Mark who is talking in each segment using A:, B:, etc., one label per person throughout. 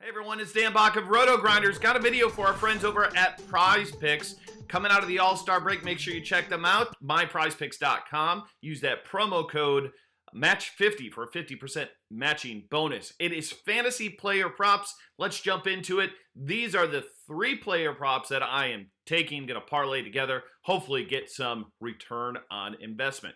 A: Hey everyone, it's Dan Bach of Roto Grinders. Got a video for our friends over at Prize Picks. Coming out of the All-Star break, make sure you check them out. myprizepicks.com. Use that promo code MATCH50 for a 50% matching bonus. It is fantasy player props. Let's jump into it. These are the 3 player props that I am taking, going to parlay together, hopefully get some return on investment.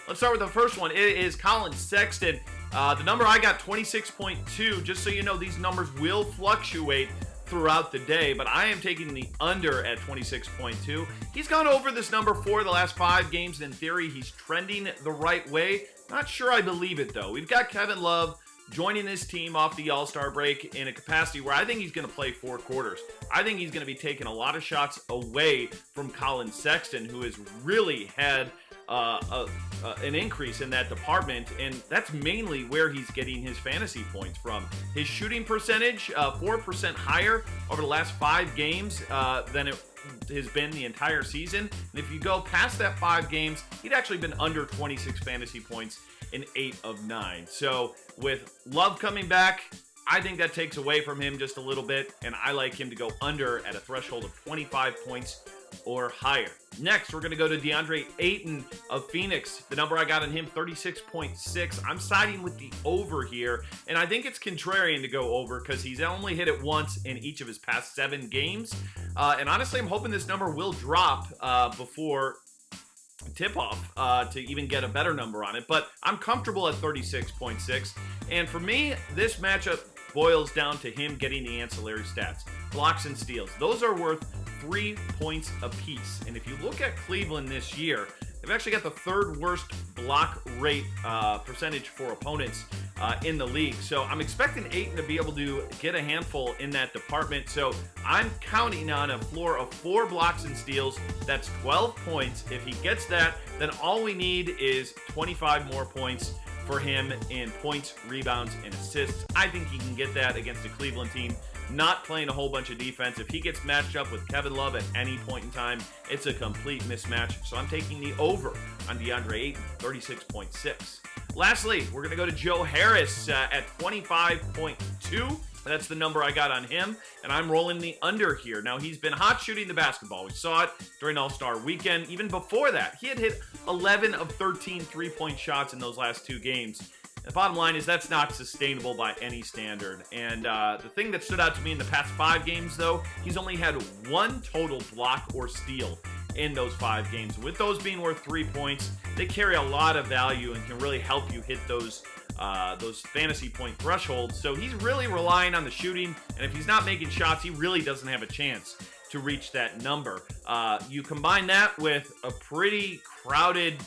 A: Let's start with the first one. It is Colin Sexton. The number I got, 26.2. Just so you know, these numbers will fluctuate throughout the day, but I am taking the under at 26.2. He's gone over this number 4 the last 5 games. In theory, he's trending the right way. Not sure I believe it, though. We've got Kevin Love joining this team off the All-Star break in a capacity where I think he's going to play 4 quarters. I think he's going to be taking a lot of shots away from Colin Sexton, who has really had an increase in that department, and that's mainly where he's getting his fantasy points from. His shooting percentage, 4% higher over the last 5 games than it has been the entire season. And if you go past that 5 games, he'd actually been under 26 fantasy points in 8 of 9. So with Love coming back, I think that takes away from him just a little bit, and I like him to go under at a threshold of 25 points or higher. Next, we're going to go to DeAndre Ayton of Phoenix. The number I got on him, 36.6. I'm siding with the over here, and I think it's contrarian to go over because he's only hit it once in each of his past 7 games. And honestly, I'm hoping this number will drop before tip-off to even get a better number on it, but I'm comfortable at 36.6. And for me, this matchup boils down to him getting the ancillary stats. Blocks and steals. Those are worth 3 points apiece. And if you look at Cleveland this year, they've actually got the 3rd worst block rate percentage for opponents in the league. So I'm expecting Ayton to be able to get a handful in that department. So I'm counting on a floor of 4 blocks and steals. That's 12 points. If he gets that, then all we need is 25 more points for him in points, rebounds, and assists. I think he can get that against a Cleveland team not playing a whole bunch of defense. If he gets matched up with Kevin Love at any point in time, it's a complete mismatch. So I'm taking the over on DeAndre Ayton, 36.6. Lastly, we're going to go to Joe Harris at 25.2. That's the number I got on him, and I'm rolling the under here. Now, he's been hot shooting the basketball. We saw it during All-Star Weekend. Even before that, he had hit 11 of 13 3-point shots in those last 2 games. The bottom line is that's not sustainable by any standard. And the thing that stood out to me in the past 5 games, though, he's only had 1 total block or steal in those 5 games. With those being worth 3 points, they carry a lot of value and can really help you hit those fantasy point thresholds. So he's really relying on the shooting, and if he's not making shots, he really doesn't have a chance to reach that number. You combine that with a pretty crowded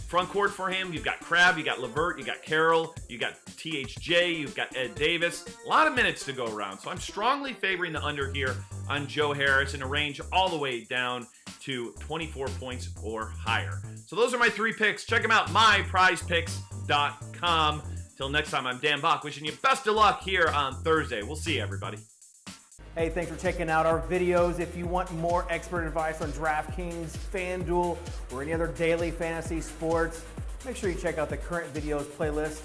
A: front court for him. You've got Crabbe, you got LeVert, you got Carroll, you got THJ, you've got Ed Davis. A lot of minutes to go around. So I'm strongly favoring the under here on Joe Harris in a range all the way down to 24 points or higher. So those are my 3 picks. Check them out, myprizepicks.com. Till next time, I'm Dan Bach, wishing you best of luck here on Thursday. We'll see you, everybody.
B: Hey, thanks for checking out our videos. If you want more expert advice on DraftKings, FanDuel, or any other daily fantasy sports, make sure you check out the current videos playlist.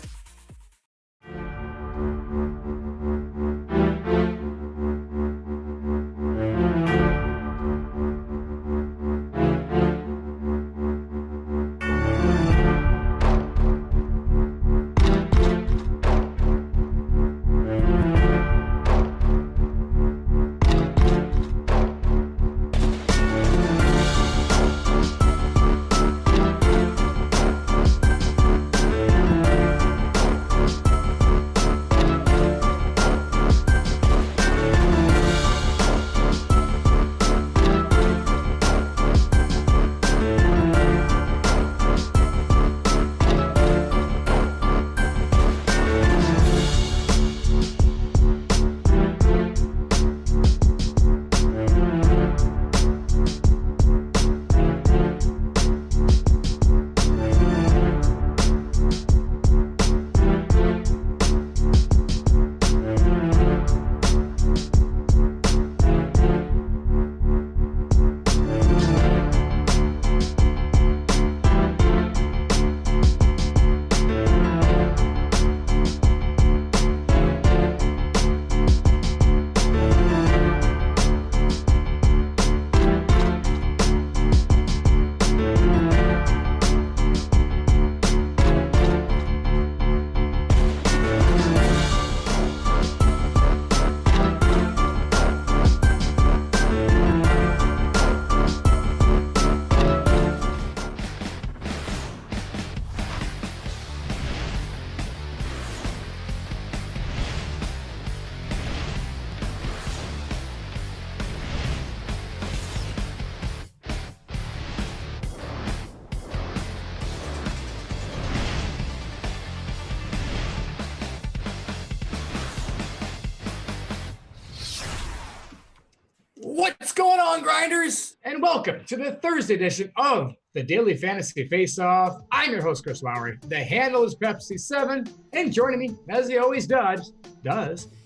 C: grinders, and welcome to the Thursday edition of the Daily Fantasy Faceoff. I'm your host, Chris Lowry. The handle is Pepsi7, and joining me, as he always does,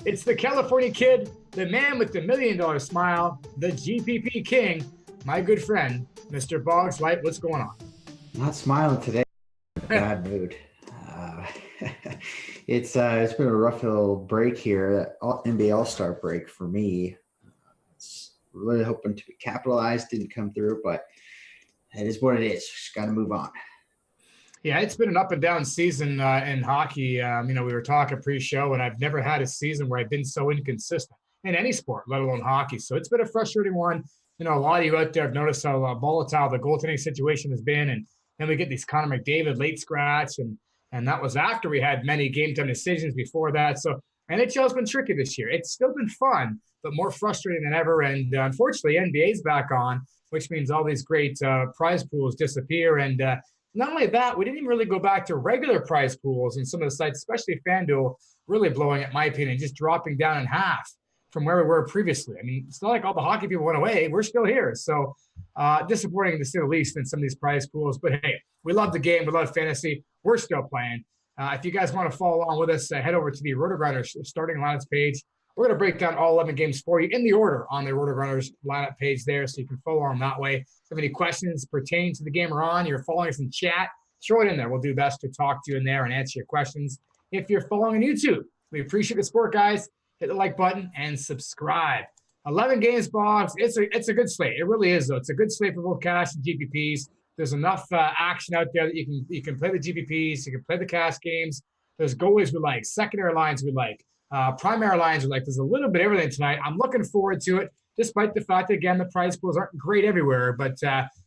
C: it's the California kid, the man with the $1 million smile, the GPP king, my good friend, Mr. Boggs Light. What's going on?
D: Not smiling today. Bad mood. It's been a rough little break here, NBA All-Star break for me. It's really hoping to capitalize, didn't come through, but it is what it is. Just got to move on.
C: Yeah, it's been an up and down season in hockey. We were talking pre-show, and I've never had a season where I've been so inconsistent in any sport, let alone hockey. So it's been a frustrating one. A lot of you out there have noticed how volatile the goaltending situation has been, and then we get these Connor McDavid late scratch, and that was after we had many game time decisions before that. So NHL's been tricky this year. It's still been fun, but more frustrating than ever. And unfortunately, NBA's back on, which means all these great prize pools disappear. And not only that, we didn't even really go back to regular prize pools, and some of the sites, especially FanDuel, really blowing, in my opinion, just dropping down in half from where we were previously. I mean, it's not like all the hockey people went away. We're still here. So disappointing to say the least in some of these prize pools. But hey, we love the game. We love fantasy. We're still playing. If you guys want to follow along with us, head over to the RotoGrinders starting lineups page. We're going to break down all 11 games for you in the order on the RotoGrinders lineup page there, so you can follow along that way. If you have any questions pertaining to the game we're on, you're following us in chat, throw it in there. We'll do best to talk to you in there and answer your questions. If you're following on YouTube, we appreciate the support, guys. Hit the like button and subscribe. 11 games, Bobs. It's a good slate. It really is, though. It's a good slate for both cash and GPPs. There's enough action out there that you can play the GPPs, you can play the cash games. There's goalies we like, secondary lines we like, primary lines we like. There's a little bit of everything tonight. I'm looking forward to it, despite the fact that, again, the prize pools aren't great everywhere. But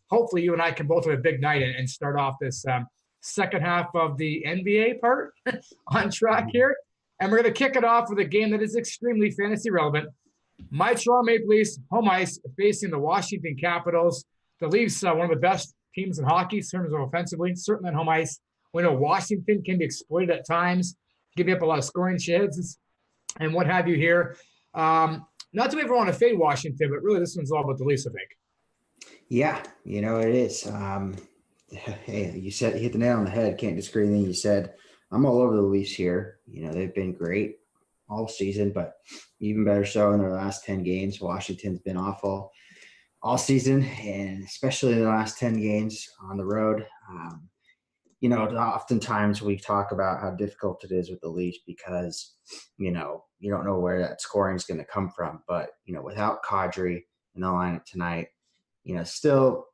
C: hopefully you and I can both have a big night and start off this second half of the NBA part on track here. And we're going to kick it off with a game that is extremely fantasy relevant. My Toronto Maple Leafs, home ice, facing the Washington Capitals. The Leafs, one of the best teams in hockey in terms of offensively, certainly on home ice. We know Washington can be exploited at times, giving up a lot of scoring chances and what have you here. Not to ever want to fade Washington, but really this one's all about the Leafs, I think.
D: Yeah, it is. Hey, you hit the nail on the head. Can't disagree with anything you said. I'm all over the Leafs here. They've been great all season, but even better so in their last 10 games. Washington's been awful all season, and especially in the last 10 games on the road. Oftentimes we talk about how difficult it is with the Leafs because, you don't know where that scoring is going to come from. But, without Kadri in the lineup tonight, still,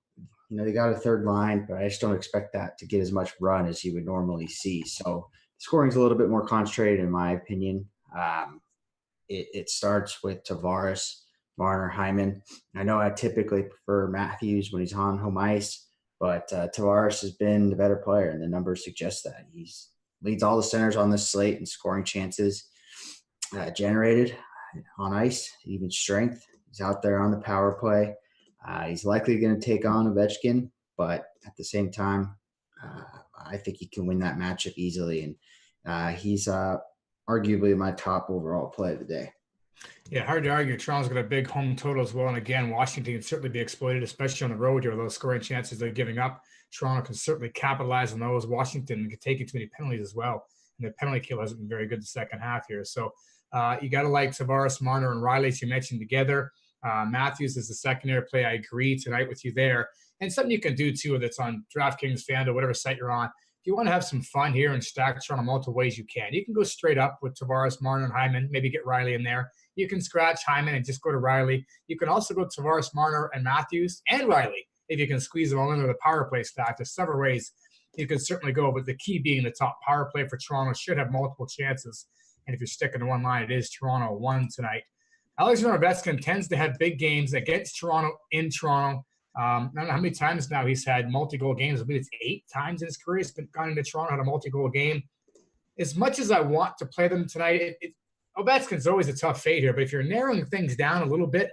D: they got a third line, but I just don't expect that to get as much run as you would normally see. So scoring's a little bit more concentrated, in my opinion. It starts with Tavares, Marner, Hyman. I know I typically prefer Matthews when he's on home ice, but Tavares has been the better player, and the numbers suggest that. He leads all the centers on this slate in scoring chances generated on ice, even strength. He's out there on the power play. He's likely going to take on Ovechkin, but at the same time, I think he can win that matchup easily, and he's arguably my top overall play of the day.
C: Yeah, hard to argue. Toronto's got a big home total as well. And again, Washington can certainly be exploited, especially on the road here with those scoring chances they're giving up. Toronto can certainly capitalize on those. Washington can take too many penalties as well. And the penalty kill hasn't been very good the second half here. So you got to like Tavares, Marner, and Riley, as you mentioned, together. Matthews is the secondary play. I agree tonight with you there. And something you can do, too, that's on DraftKings, FanDuel, whatever site you're on. If you want to have some fun here and stack Toronto multiple ways, you can. You can go straight up with Tavares, Marner, and Hyman, maybe get Riley in there. You can scratch Hyman and just go to Riley. You can also go Tavares, Marner, and Matthews, and Riley, if you can squeeze them all into the power play stack. There's several ways you can certainly go, but the key being the top power play for Toronto should have multiple chances. And if you're sticking to one line, it is Toronto 1 tonight. Alexander Ovechkin tends to have big games against Toronto in Toronto. I don't know how many times now he's had multi-goal games. I believe it's 8 times in his career he's gone into Toronto, had a multi-goal game. As much as I want to play them tonight, Ovechkin's always a tough fade here, but if you're narrowing things down a little bit,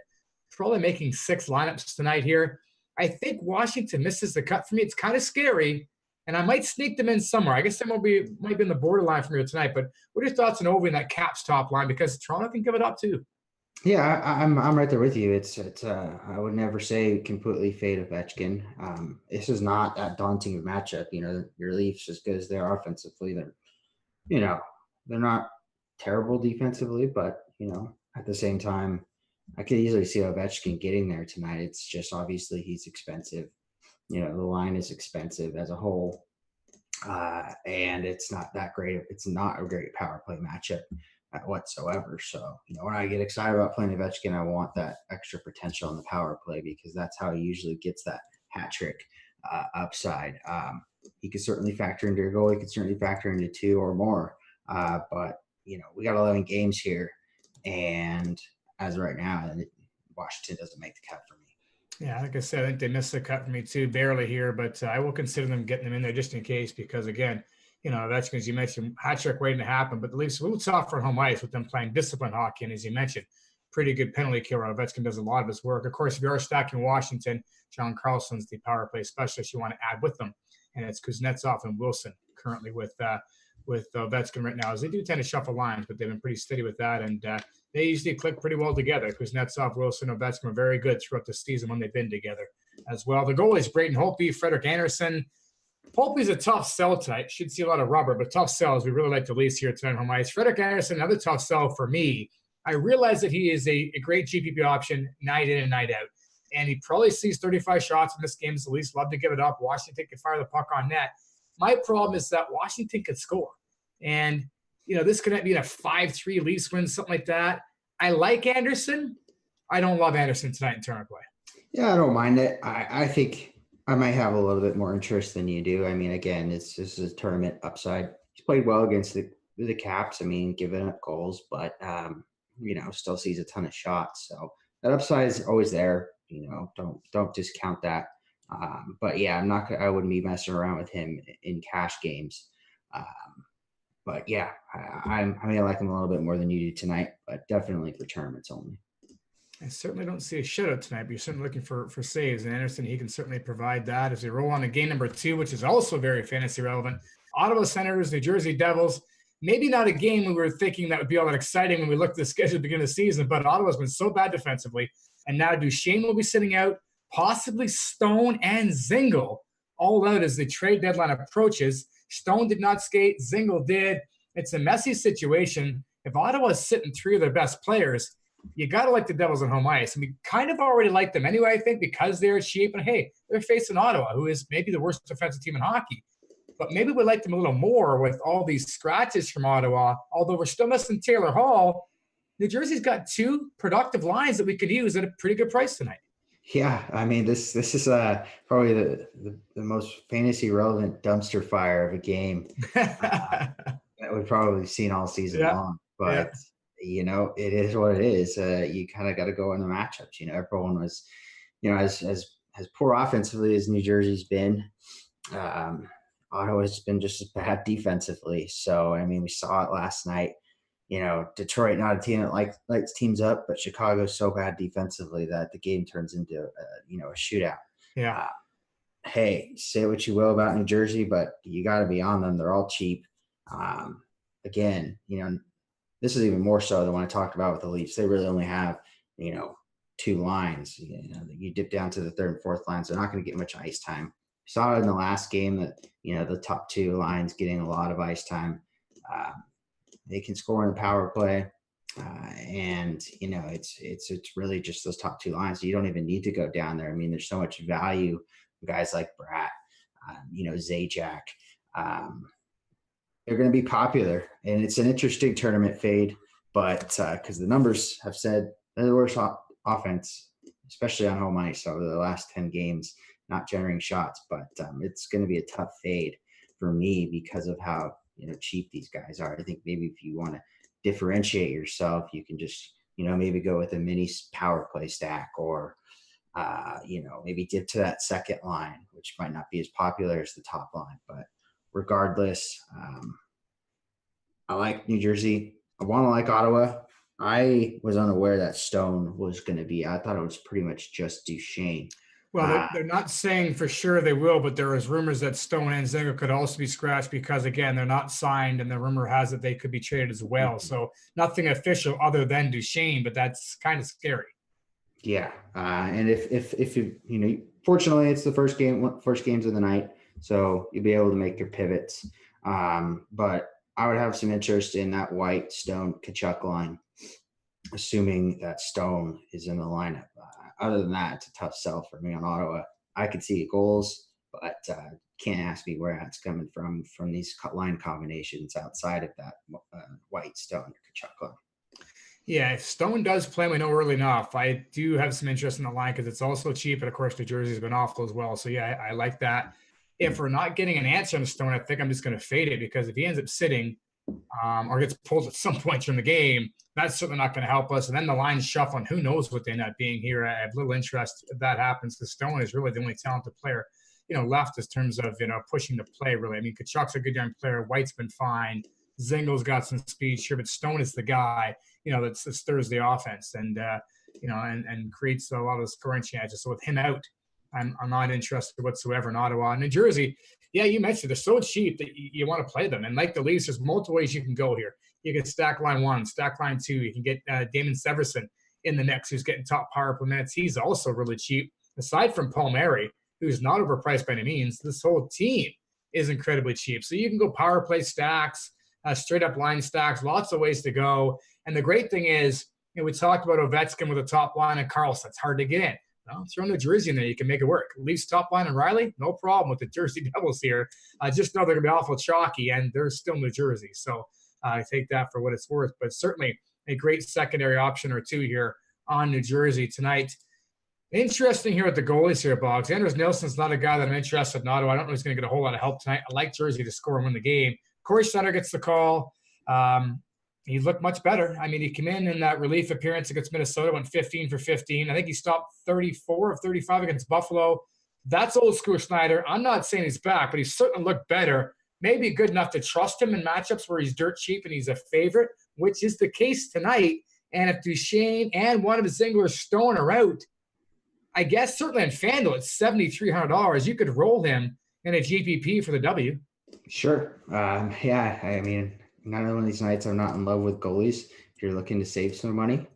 C: probably making 6 lineups tonight here, I think Washington misses the cut for me. It's kind of scary, and I might sneak them in somewhere. I guess they might be in the borderline for me tonight, but what are your thoughts on over in that Caps top line? Because Toronto can give it up too.
D: Yeah, I'm right there with you. It's I would never say completely fade Ovechkin. This is not that daunting of a matchup. Your Leafs, as good as they are offensively, you know they're not terrible defensively, but at the same time, I could easily see Ovechkin getting there tonight. It's just obviously he's expensive. The line is expensive as a whole, and it's not that great. It's not a great power play matchup whatsoever. So, when I get excited about playing Ovechkin, I want that extra potential in the power play because that's how he usually gets that hat trick upside. He could certainly factor into your goal. He could certainly factor into two or more. But, we got 11 games here. And as of right now, Washington doesn't make the cut for me.
C: Yeah, like I said, I think they missed the cut for me too, barely here, but I will consider them getting them in there just in case because, again, that's because you mentioned hat trick waiting to happen, but the Leafs a little tougher on home ice with them playing disciplined hockey. And as you mentioned, pretty good penalty killer. Ovechkin does a lot of his work. Of course, if you are stacking Washington, John Carlson's the power play specialist you want to add with them. And it's Kuznetsov and Wilson currently with Ovechkin right now, as they do tend to shuffle lines, but they've been pretty steady with that. And they usually click pretty well together. Kuznetsov, Wilson, Ovechkin are very good throughout the season when they've been together as well. The goalies, Braden Holtby, Frederik Andersen. Holtby's a tough sell tonight. Should see a lot of rubber, but tough sells. We really like the Leafs here tonight on home ice. Frederik Andersen, another tough sell for me. I realize that he is a great GPP option night in and night out. And he probably sees 35 shots in this game. So the Leafs love to give it up. Washington can fire the puck on net. My problem is that Washington could score. And, this could be a 5-3 Leafs win, something like that. I like Anderson. I don't love Anderson tonight in tournament play.
D: Yeah, I don't mind it. I think I might have a little bit more interest than you do. I mean, again, this is a tournament upside. He's played well against the Caps. I mean, giving up goals, but still sees a ton of shots. So that upside is always there. Don't discount that. But yeah, I wouldn't be messing around with him in cash games. But yeah, I may like him a little bit more than you do tonight, but definitely for tournaments only.
C: I certainly don't see a shutout tonight, but you're certainly looking for saves. And Anderson, he can certainly provide that as we roll on to game number 2, which is also very fantasy relevant. Ottawa Senators, New Jersey Devils. Maybe not a game we were thinking that would be all that exciting when we looked at the schedule at the beginning of the season, but Ottawa's been so bad defensively. And now Duchesne will be sitting out, possibly Stone and Zingle all out as the trade deadline approaches. Stone did not skate. Zingle did. It's a messy situation. If Ottawa is sitting 3 of their best players, you got to like the Devils on home ice. And we kind of already like them anyway, I think, because they're cheap. And, hey, they're facing Ottawa, who is maybe the worst defensive team in hockey. But maybe we like them a little more with all these scratches from Ottawa. Although we're still missing Taylor Hall, New Jersey's got 2 productive lines that we could use at a pretty good price tonight.
D: Yeah, I mean, this is probably the most fantasy relevant dumpster fire of a game that we've probably seen all season long. But it is what it is. You kind of got to go in the matchups. Everyone was, as poor offensively as New Jersey's been, Ottawa's been just as bad defensively. So I mean, we saw it last night. Detroit, not a team that lights teams up, but Chicago's so bad defensively that the game turns into a shootout.
C: Yeah.
D: Hey, say what you will about New Jersey, but you got to be on them. They're all cheap. Again, this is even more so than what I talked about with the Leafs. They really only have, 2 lines. You dip down to the 3rd and 4th lines. They're not going to get much ice time. We saw it in the last game that, the top 2 lines getting a lot of ice time. They can score in the power play. And, it's really just those top 2 lines. You don't even need to go down there. I mean, there's so much value in guys like Bratt, Zajac. They're going to be popular. And it's an interesting tournament fade, but because the numbers have said they're the worst offense, especially on home ice over the last 10 games, not generating shots. But it's going to be a tough fade for me because of how cheap these guys are. I think maybe if you want to differentiate yourself, you can just maybe go with a mini power play stack, or maybe dip to that second line, which might not be as popular as the top line. But regardless, I like New Jersey. I want to like Ottawa. I was unaware that Stone was going to be. I thought it was pretty much just Duchesne.
C: Well, they're not saying for sure they will, but there is rumors that Stone and Zinger could also be scratched because, again, they're not signed, and the rumor has it they could be traded as well. So nothing official other than Duchesne, but that's kind of scary.
D: Yeah, and if you fortunately it's the first games of the night, so you'll be able to make your pivots. But I would have some interest in that White Stone Kachuk line, assuming that Stone is in the lineup. Other than that, it's a tough sell for me on Ottawa. I could see goals, but can't ask me where that's coming from these line combinations outside of that White Stone Kachuk line.
C: Yeah, if Stone does play, we know early enough. I do have some interest in the line because it's also cheap, and of course, New Jersey's been awful as well. So yeah, I like that. If we're not getting an answer on Stone, I think I'm just going to fade it because if he ends up sitting or gets pulled at some point during the game, that's certainly not going to help us. And then the line's shuffling. Who knows what they end up being here? I have little interest if that happens because Stone is really the only talented player, left in terms of, pushing the play, really. I mean, Kachuk's a good young player. White's been fine. Zingel's got some speed, sure, but Stone is the guy, that stirs the offense and creates a lot of scoring chances. So with him out, I'm not interested whatsoever in Ottawa. New Jersey, yeah, you mentioned they're so cheap that you want to play them. And like the Leafs, there's multiple ways you can go here. You can stack line 1, stack line 2. You can get Damon Severson in the mix, who's getting top power play minutes. He's also really cheap. Aside from Palmieri, who's not overpriced by any means, this whole team is incredibly cheap. So you can go power play stacks, straight up line stacks, lots of ways to go. And the great thing is, we talked about Ovechkin with a top line and Carlson. It's hard to get in. Well, throw New Jersey in there. You can make it work. Leafs top line and Riley, no problem with the Jersey Devils here. Just know they're going to be awful chalky, and they're still New Jersey. So I take that for what it's worth. But certainly a great secondary option or two here on New Jersey tonight. Interesting here with the goalies here, Boggs. Anders Nilsson's not a guy that I'm interested in Ottawa. I don't know if he's going to get a whole lot of help tonight. I like Jersey to score and win the game. Corey Schneider gets the call. He looked much better. I mean, he came in that relief appearance against Minnesota, went 15 for 15. I think he stopped 34 of 35 against Buffalo. That's old school Schneider. I'm not saying he's back, but he certainly looked better. Maybe good enough to trust him in matchups where he's dirt cheap and he's a favorite, which is the case tonight. And if Duchesne and one of Zinger's Stone are out, I guess certainly in FanDuel, it's $7,300. You could roll him in a GPP for the W.
D: Sure. Yeah, I mean, none of these nights I'm not in love with goalies. If you're looking to save some money,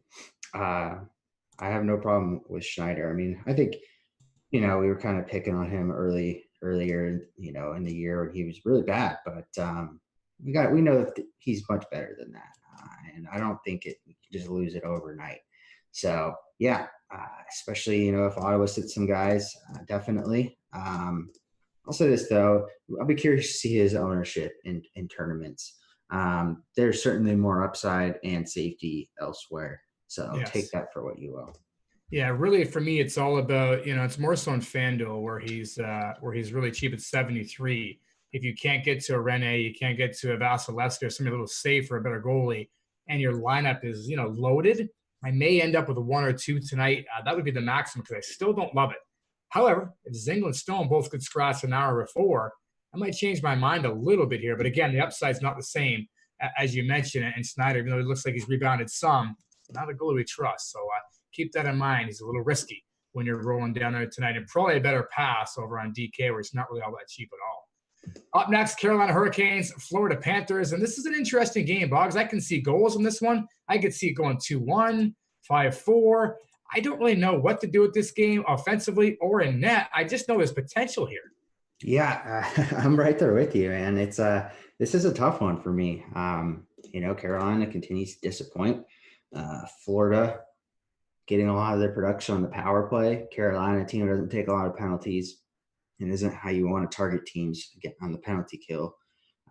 D: I have no problem with Schneider. I mean, I think, we were kind of picking on him earlier, in the year when he was really bad, but we know that he's much better than that. And I don't think you can just lose it overnight. So yeah, especially, if Ottawa sits some guys, definitely. I'll say this though, I'll be curious to see his ownership in tournaments. There's certainly more upside and safety elsewhere. So
C: Yes.
D: Take that for what you will.
C: Yeah, really for me, it's all about, it's more so in FanDuel where he's really cheap at 73. If you can't get to a Rene, you can't get to a Vasilevsky or somebody a little safer, a better goalie, and your lineup is, loaded, I may end up with 1 or 2 tonight. That would be the maximum because I still don't love it. However, if Zingel and Stone both could scratch an hour before, I might change my mind a little bit here. But again, the upside's not the same as you mentioned. And Schneider, even though it looks like he's rebounded some, not a goalie we trust. So keep that in mind. He's a little risky when you're rolling down there tonight. And probably a better pass over on DK where it's not really all that cheap at all. Up next, Carolina Hurricanes, Florida Panthers. And this is an interesting game, Boggs. I can see goals in this one. I could see it going 2-1, 5-4. I don't really know what to do with this game offensively or in net. I just know there's potential here.
D: Yeah, I'm right there with you, man. It's this is a tough one for me. Carolina continues to disappoint. Florida getting a lot of their production on the power play. Carolina, a team that doesn't take a lot of penalties and isn't how you want to target teams get on the penalty kill.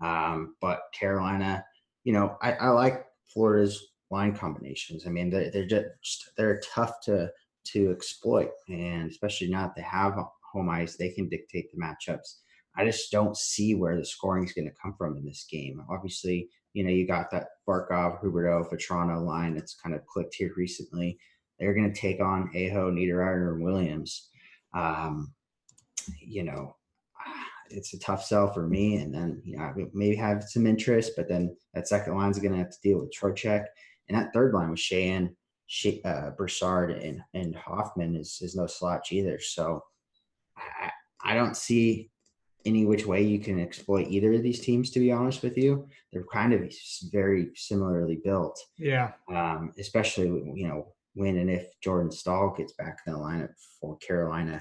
D: But Carolina, I like Florida's line combinations. I mean, they're tough to exploit, and especially now that they have home ice, they can dictate the matchups. I just don't see where the scoring is going to come from in this game. Obviously, you got that Barkov, Huberdeau, Vetrano line that's kind of clicked here recently. They're going to take on Aho, Niederreiter, and Williams. It's a tough sell for me. And then, I maybe have some interest, but then that second line is going to have to deal with Trocheck. And that third line with Sheahan, Broussard, and Hoffman is no slouch either. So I don't see any which way you can exploit either of these teams, to be honest with you. They're kind of very similarly built.
C: Yeah.
D: Especially, when and if Jordan Stahl gets back in the lineup for Carolina.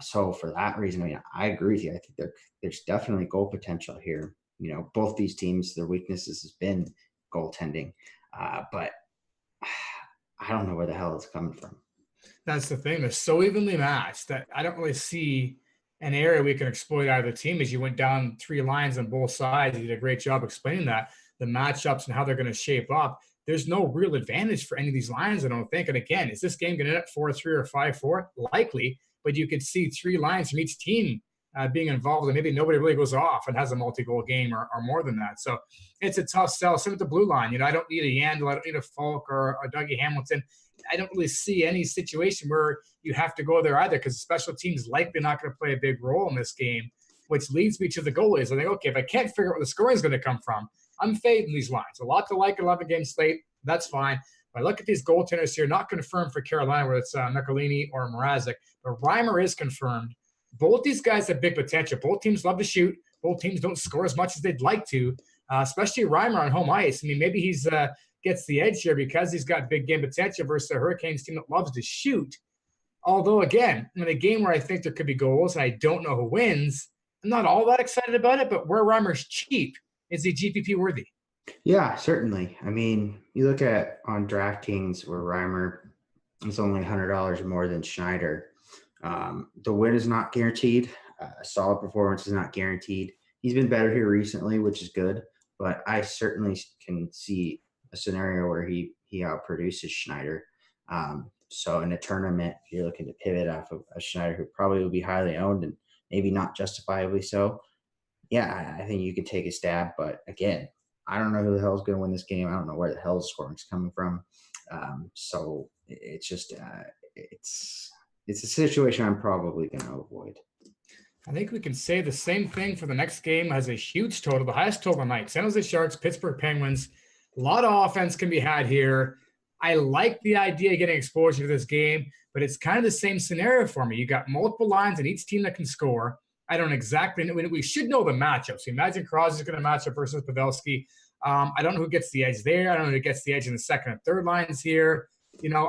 D: So for that reason, I mean, I agree with you. I think there's definitely goal potential here. Both these teams, their weaknesses has been goaltending, but I don't know where the hell it's coming from.
C: That's the thing. They're so evenly matched that I don't really see an area we can exploit either team. As you went down 3 lines on both sides, you did a great job explaining that, the matchups and how they're going to shape up. There's no real advantage for any of these lines, I don't think. And again, is this game going to end up 4-3 or 5-4? Likely, but you could see 3 lines from each team being involved, and maybe nobody really goes off and has a multi-goal game or more than that. So it's a tough sell. Same with the blue line. I don't need a Yandel, I don't need a Falk or a Dougie Hamilton. I don't really see any situation where you have to go there either, because special teams likely not going to play a big role in this game, which leads me to the goalies. I think, okay, if I can't figure out where the scoring is going to come from, I'm fading these lines. A lot to like, 11-game slate. That's fine. But I look at these goaltenders here, not confirmed for Carolina, whether it's Michelini or Mrazek, but Reimer is confirmed. Both these guys have big potential. Both teams love to shoot. Both teams don't score as much as they'd like to, especially Reimer on home ice. I mean, maybe he's gets the edge here because he's got big game potential versus the Hurricanes team that loves to shoot. Although, again, in a game where I think there could be goals and I don't know who wins, I'm not all that excited about it, but where Reimer's cheap, is he GPP worthy?
D: Yeah, certainly. I mean, you look at on DraftKings where Reimer is only $100 more than Schneider. The win is not guaranteed. A solid performance is not guaranteed. He's been better here recently, which is good, but I certainly can see a scenario where he outproduces Schneider. So in a tournament, if you're looking to pivot off of a Schneider who probably will be highly owned and maybe not justifiably so, yeah, I think you could take a stab. But again, I don't know who the hell is going to win this game. I don't know where the hell the scoring is coming from. So it's just it's a situation I'm probably going to avoid.
C: I think we can say the same thing for the next game. Has a huge total, the highest total of the night. San Jose Sharks, Pittsburgh Penguins. A lot of offense can be had here. I like the idea of getting exposure to this game, but it's kind of the same scenario for me. You got multiple lines and each team that can score. I don't exactly know. We should know the matchup. So imagine Crosby's going to match up versus Pavelski. I don't know who gets the edge there. I don't know who gets the edge in the second and third lines here.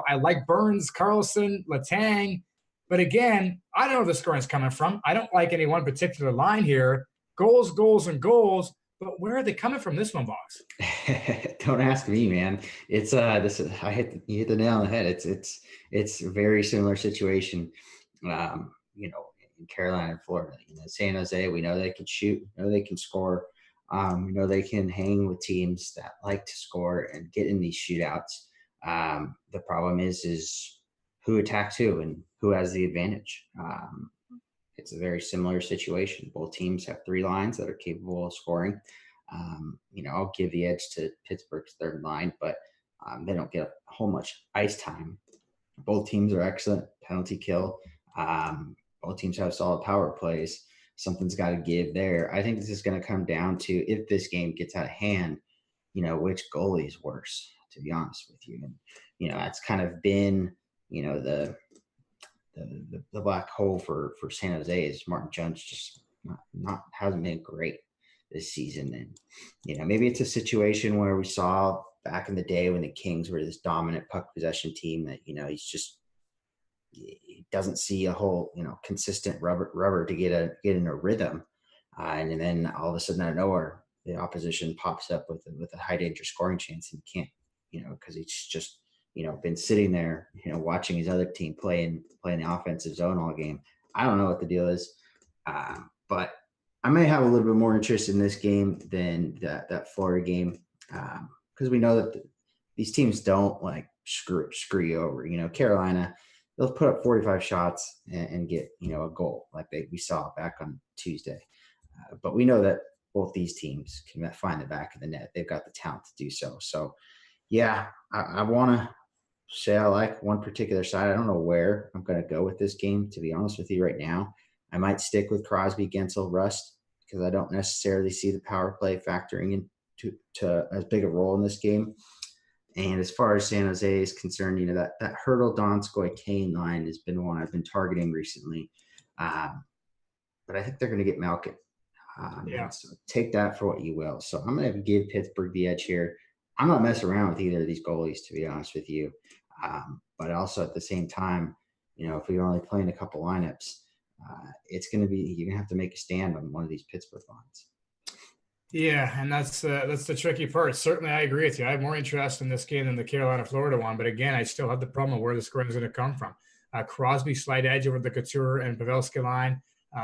C: I like Burns, Carlson, Letang. But again, I don't know where the scoring is coming from. I don't like any one particular line here. Goals, goals, and goals. But where are they coming from this one, Box?
D: Don't ask me, man. It's you hit the nail on the head. It's a very similar situation. In Carolina and Florida. San Jose, we know they can shoot, we know they can score. We know they can hang with teams that like to score and get in these shootouts. The problem is who attacks who and who has the advantage. It's a very similar situation. Both teams have 3 lines that are capable of scoring. I'll give the edge to Pittsburgh's third line, but they don't get a whole much ice time. Both teams are excellent penalty kill. Both teams have solid power plays. Something's got to give there. I think this is going to come down to, if this game gets out of hand, which goalie is worse, to be honest with you. And, that's kind of been, the black hole for San Jose is Martin Jones just hasn't been great this season. And, maybe it's a situation where we saw back in the day when the Kings were this dominant puck possession team that, he doesn't see a whole, consistent rubber to get in a rhythm. And then all of a sudden out of nowhere, the opposition pops up with a high danger scoring chance and can't, because he's just, been sitting there, watching his other team playing the offensive zone all game. I don't know what the deal is. But I may have a little bit more interest in this game than that Florida game. Because we know that these teams don't like screw you over. Carolina, they'll put up 45 shots and get, a goal like we saw back on Tuesday. But we know that both these teams can find the back of the net. They've got the talent to do so. So, yeah, I want to say I like one particular side. I don't know where I'm going to go with this game, to be honest with you right now. I might stick with Crosby, Gensel, Rust, because I don't necessarily see the power play factoring into as big a role in this game. And as far as San Jose is concerned, that Hurdle, Donskoy, Kane line has been one I've been targeting recently. But I think they're going to get Malkin.
C: Yeah.
D: So take that for what you will. So I'm going to give Pittsburgh the edge here. I'm not messing around with either of these goalies, to be honest with you. But also at the same time, if you're only playing a couple lineups, it's going to be, you're going to have to make a stand on one of these Pittsburgh lines.
C: Yeah, and that's the tricky part. Certainly, I agree with you. I have more interest in this game than the Carolina-Florida one, but again, I still have the problem of where the scoring is going to come from. Crosby slight edge over the Couture and Pavelski line.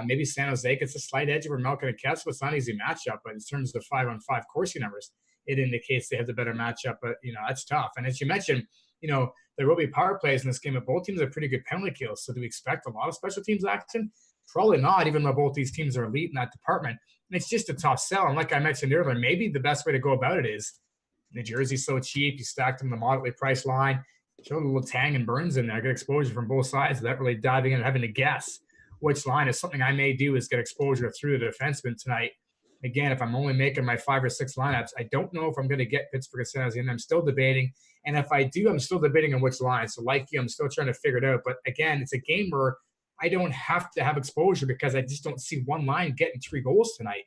C: Maybe San Jose gets a slight edge over Malkin and Kessel. It's not an easy matchup, but in terms of the 5-on-5 Corsi numbers, it indicates they have the better matchup. But that's tough. And as you mentioned, there will be power plays in this game, but both teams have pretty good penalty kills. So do we expect a lot of special teams action? Probably not, even though both these teams are elite in that department. And it's just a tough sell. And like I mentioned earlier, maybe the best way to go about it is New Jersey's so cheap, you stack them in the moderately priced line, show a little Tang and Burns in there, get exposure from both sides without really diving in and having to guess which line. Is something I may do is get exposure through the defenseman tonight. Again, if I'm only making my 5 or 6 lineups, I don't know if I'm going to get Pittsburgh and San Jose, and I'm still debating. And if I do, I'm still debating on which line. So like you, I'm still trying to figure it out. But again, it's a game where I don't have to have exposure because I just don't see one line getting 3 goals tonight.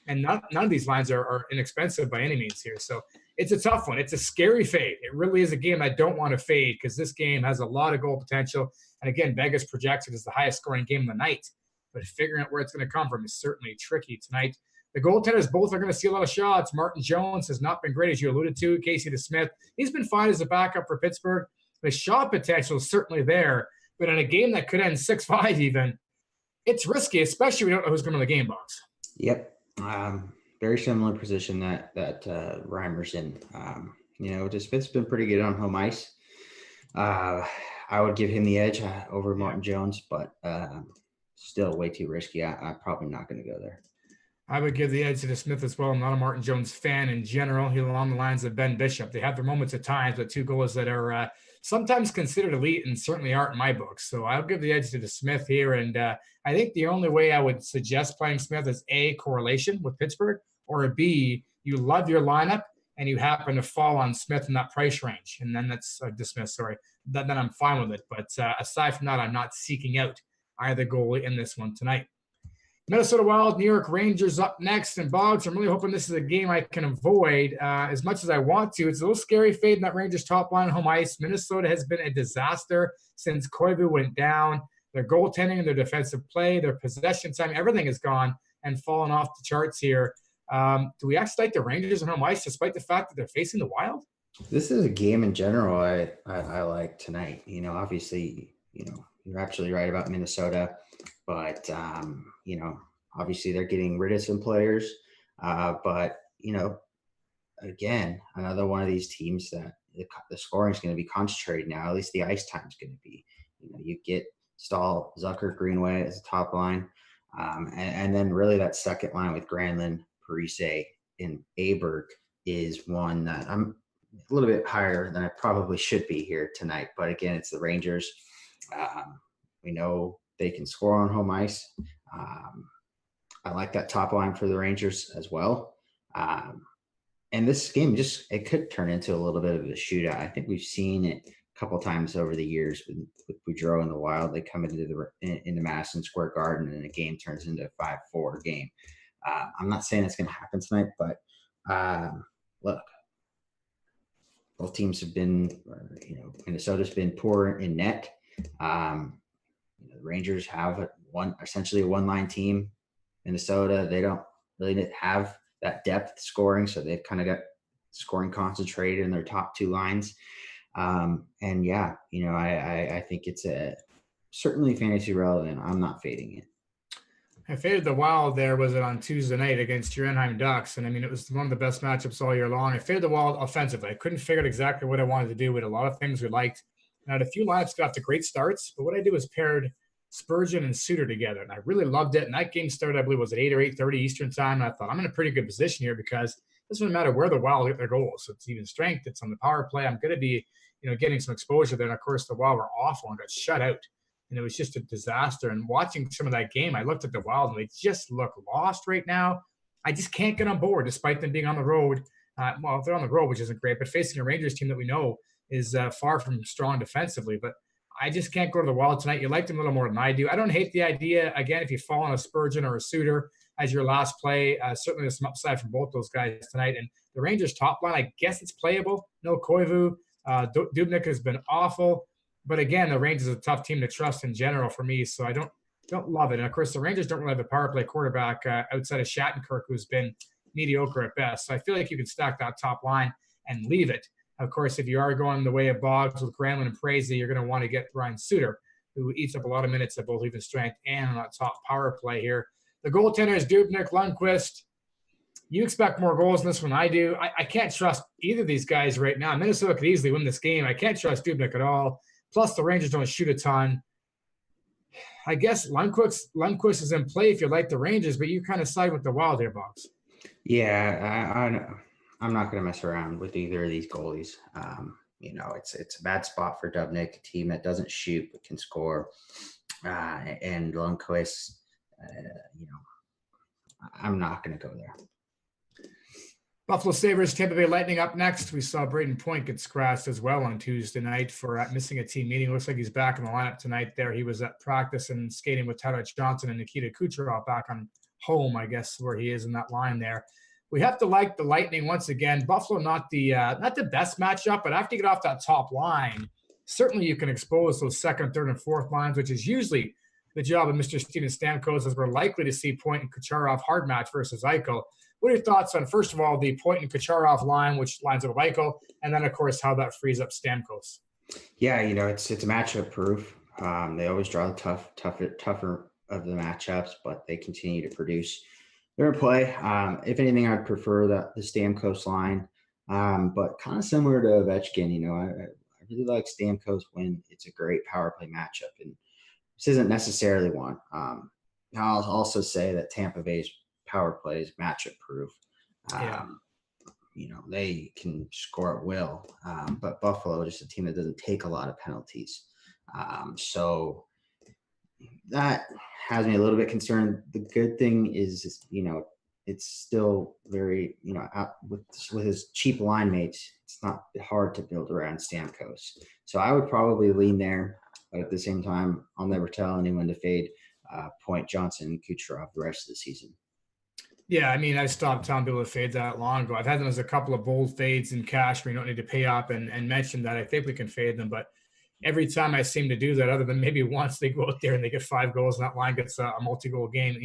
C: And none of these lines are inexpensive by any means here. So it's a tough one. It's a scary fade. It really is a game I don't want to fade because this game has a lot of goal potential. And again, Vegas projects it as the highest scoring game of the night. But figuring out where it's going to come from is certainly tricky tonight. The goaltenders both are going to see a lot of shots. Martin Jones has not been great, as you alluded to. Casey DeSmith, he's been fine as a backup for Pittsburgh. The shot potential is certainly there. But in a game that could end 6-5 even, it's risky, especially we don't know who's going to the game box.
D: Yep. Very similar position that Reimer's in. DeSmith's been pretty good on home ice. I would give him the edge over Martin Jones, but still way too risky. I'm probably not going to go there.
C: I would give the edge to DeSmith as well. I'm not a Martin Jones fan in general. He's along the lines of Ben Bishop. They have their moments at times, but 2 goals that are sometimes considered elite and certainly aren't in my books. So I'll give the edge to DeSmith here. And I think the only way I would suggest playing Smith is A, correlation with Pittsburgh, or B, you love your lineup and you happen to fall on Smith in that price range. And then that's DeSmith, sorry. Then I'm fine with it. But aside from that, I'm not seeking out either goalie in this one tonight. Minnesota Wild, New York Rangers up next. And Boggs, I'm really hoping this is a game I can avoid as much as I want to. It's a little scary fade in that Rangers top line home ice. Minnesota has been a disaster since Koivu went down. Their goaltending, their defensive play, their possession time, everything has gone and fallen off the charts here. Do we actually like the Rangers on home ice despite the fact that they're facing the Wild?
D: This is a game in general I like tonight. Obviously, you're absolutely right about Minnesota. But, obviously they're getting rid of some players. But, again, another one of these teams that the scoring is going to be concentrated now. At least the ice time is going to be. You get Stahl, Zucker, Greenway as a top line. And then really that second line with Granlund, Parise, and Aberg is one that I'm a little bit higher than I probably should be here tonight. But, again, it's the Rangers. We know they can score on home ice. I like that top line for the Rangers as well. And this game it could turn into a little bit of a shootout. I think we've seen it a couple times over the years with Boudreau and the Wild. They come into Madison Square Garden and the game turns into a 5-4 game. I'm not saying it's going to happen tonight, but look, both teams have been, Minnesota's been poor in net. The Rangers have essentially a one-line team. Minnesota, they don't really have that depth scoring, so they've kind of got scoring concentrated in their top 2 lines. I think it's certainly fantasy relevant. I'm not fading it.
C: I faded the Wild there, was it on Tuesday night against your Anaheim Ducks? And it was one of the best matchups all year long. I faded the Wild offensively. I couldn't figure out exactly what I wanted to do with a lot of things we liked. And I had a few lineups got off to great starts, but what I did was paired Spurgeon and Suter together, and I really loved it. And that game started, I believe, was at 8 or 8:30 Eastern time. And I thought, I'm in a pretty good position here because it doesn't matter where the Wild get their goals. So it's even strength. It's on the power play. I'm going to be, getting some exposure there. And, of course, the Wild were awful and got shut out. And it was just a disaster. And watching some of that game, I looked at the Wild, and they just look lost right now. I just can't get on board despite them being on the road. They're on the road, which isn't great, but facing a Rangers team that we know is far from strong defensively. But I just can't go to the Wild tonight. You liked him a little more than I do. I don't hate the idea. Again, if you fall on a Spurgeon or a Suter as your last play, certainly there's some upside from both those guys tonight. And the Rangers top line, I guess it's playable. No Koivu. Dubnyk has been awful. But again, the Rangers are a tough team to trust in general for me, so I don't love it. And of course, the Rangers don't really have a power play quarterback outside of Shattenkirk, who's been mediocre at best. So I feel like you can stack that top line and leave it. Of course, if you are going the way of Boggs with Granlund and Frazee, you're going to want to get Ryan Suter, who eats up a lot of minutes at both even strength and on that top power play here. The goaltenders, Dubnyk, Lundqvist. You expect more goals in this one. I do. I can't trust either of these guys right now. Minnesota could easily win this game. I can't trust Dubnyk at all. Plus, the Rangers don't shoot a ton. I guess Lundqvist is in play if you like the Rangers, but you kind of side with the Wild here, Boggs.
D: Yeah, I'm not going to mess around with either of these goalies. It's a bad spot for Dubnyk, a team that doesn't shoot but can score. And Lundqvist, I'm not going to go there.
C: Buffalo Sabres, Tampa Bay Lightning up next. We saw Braden Point get scratched as well on Tuesday night for missing a team meeting. Looks like he's back in the lineup tonight there. He was at practice and skating with Tyler Johnson and Nikita Kucherov back on home, I guess, where he is in that line there. We have to like the Lightning once again. Buffalo, not the best matchup, but after you get off that top line, certainly you can expose those second, third, and fourth lines, which is usually the job of Mr. Steven Stamkos, as we're likely to see Point and Kucherov hard match versus Eichel. What are your thoughts on, first of all, the Point and Kucherov line, which lines up with Eichel, and then, of course, how that frees up Stamkos?
D: Yeah, it's a matchup proof. They always draw the tougher of the matchups, but they continue to produce their play. If anything, I'd prefer the Stamkos line, but kind of similar to Ovechkin. I really like Stamkos when it's a great power play matchup, and this isn't necessarily one. I'll also say that Tampa Bay's power play is matchup proof. They can score at will, but Buffalo is just a team that doesn't take a lot of penalties. So that has me a little bit concerned. The good thing is, it's still very, with his cheap line mates, it's not hard to build around Stamkos. So I would probably lean there, but at the same time, I'll never tell anyone to fade Point, Johnson, and Kucherov the rest of the season.
C: Yeah, I stopped telling people to fade that long ago. I've had them as a couple of bold fades in cash where you don't need to pay up and mention that I think we can fade them. But every time I seem to do that, other than maybe once, they go out there and they get 5 goals and that line gets a multi-goal game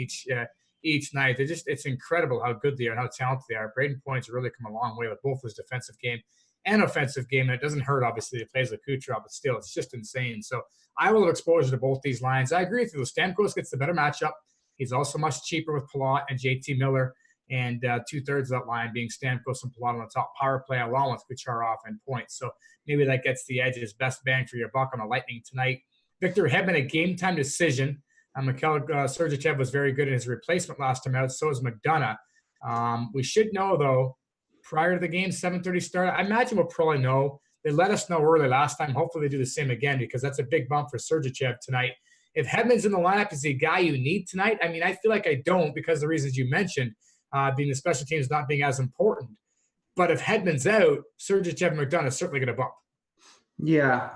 C: each night. It's incredible how good they are and how talented they are. Braden Point's really come a long way with both his defensive game and offensive game. And it doesn't hurt, obviously, he plays with Kucherov, but still, it's just insane. So I will have exposure to both these lines. I agree with you. Stamkos gets the better matchup. He's also much cheaper with Palat and JT Miller, and 2/3 of that line being Stamkos and Palat on the top power play, along with Kucherov and Point. So maybe that gets the edge as best bang for your buck on the Lightning tonight. Victor Hedman, a game-time decision. Mikhail Sergachev was very good in his replacement last time out. So is McDonough. We should know, though, prior to the game, 7:30 start, I imagine we'll probably know. They let us know early last time. Hopefully they do the same again, because that's a big bump for Sergachev tonight. If Hedman's in the lineup, is he a guy you need tonight? I feel like I don't, because of the reasons you mentioned, being the special teams not being as important. But if Hedman's out, Sergachev and McDonough is certainly going to bump.
D: Yeah,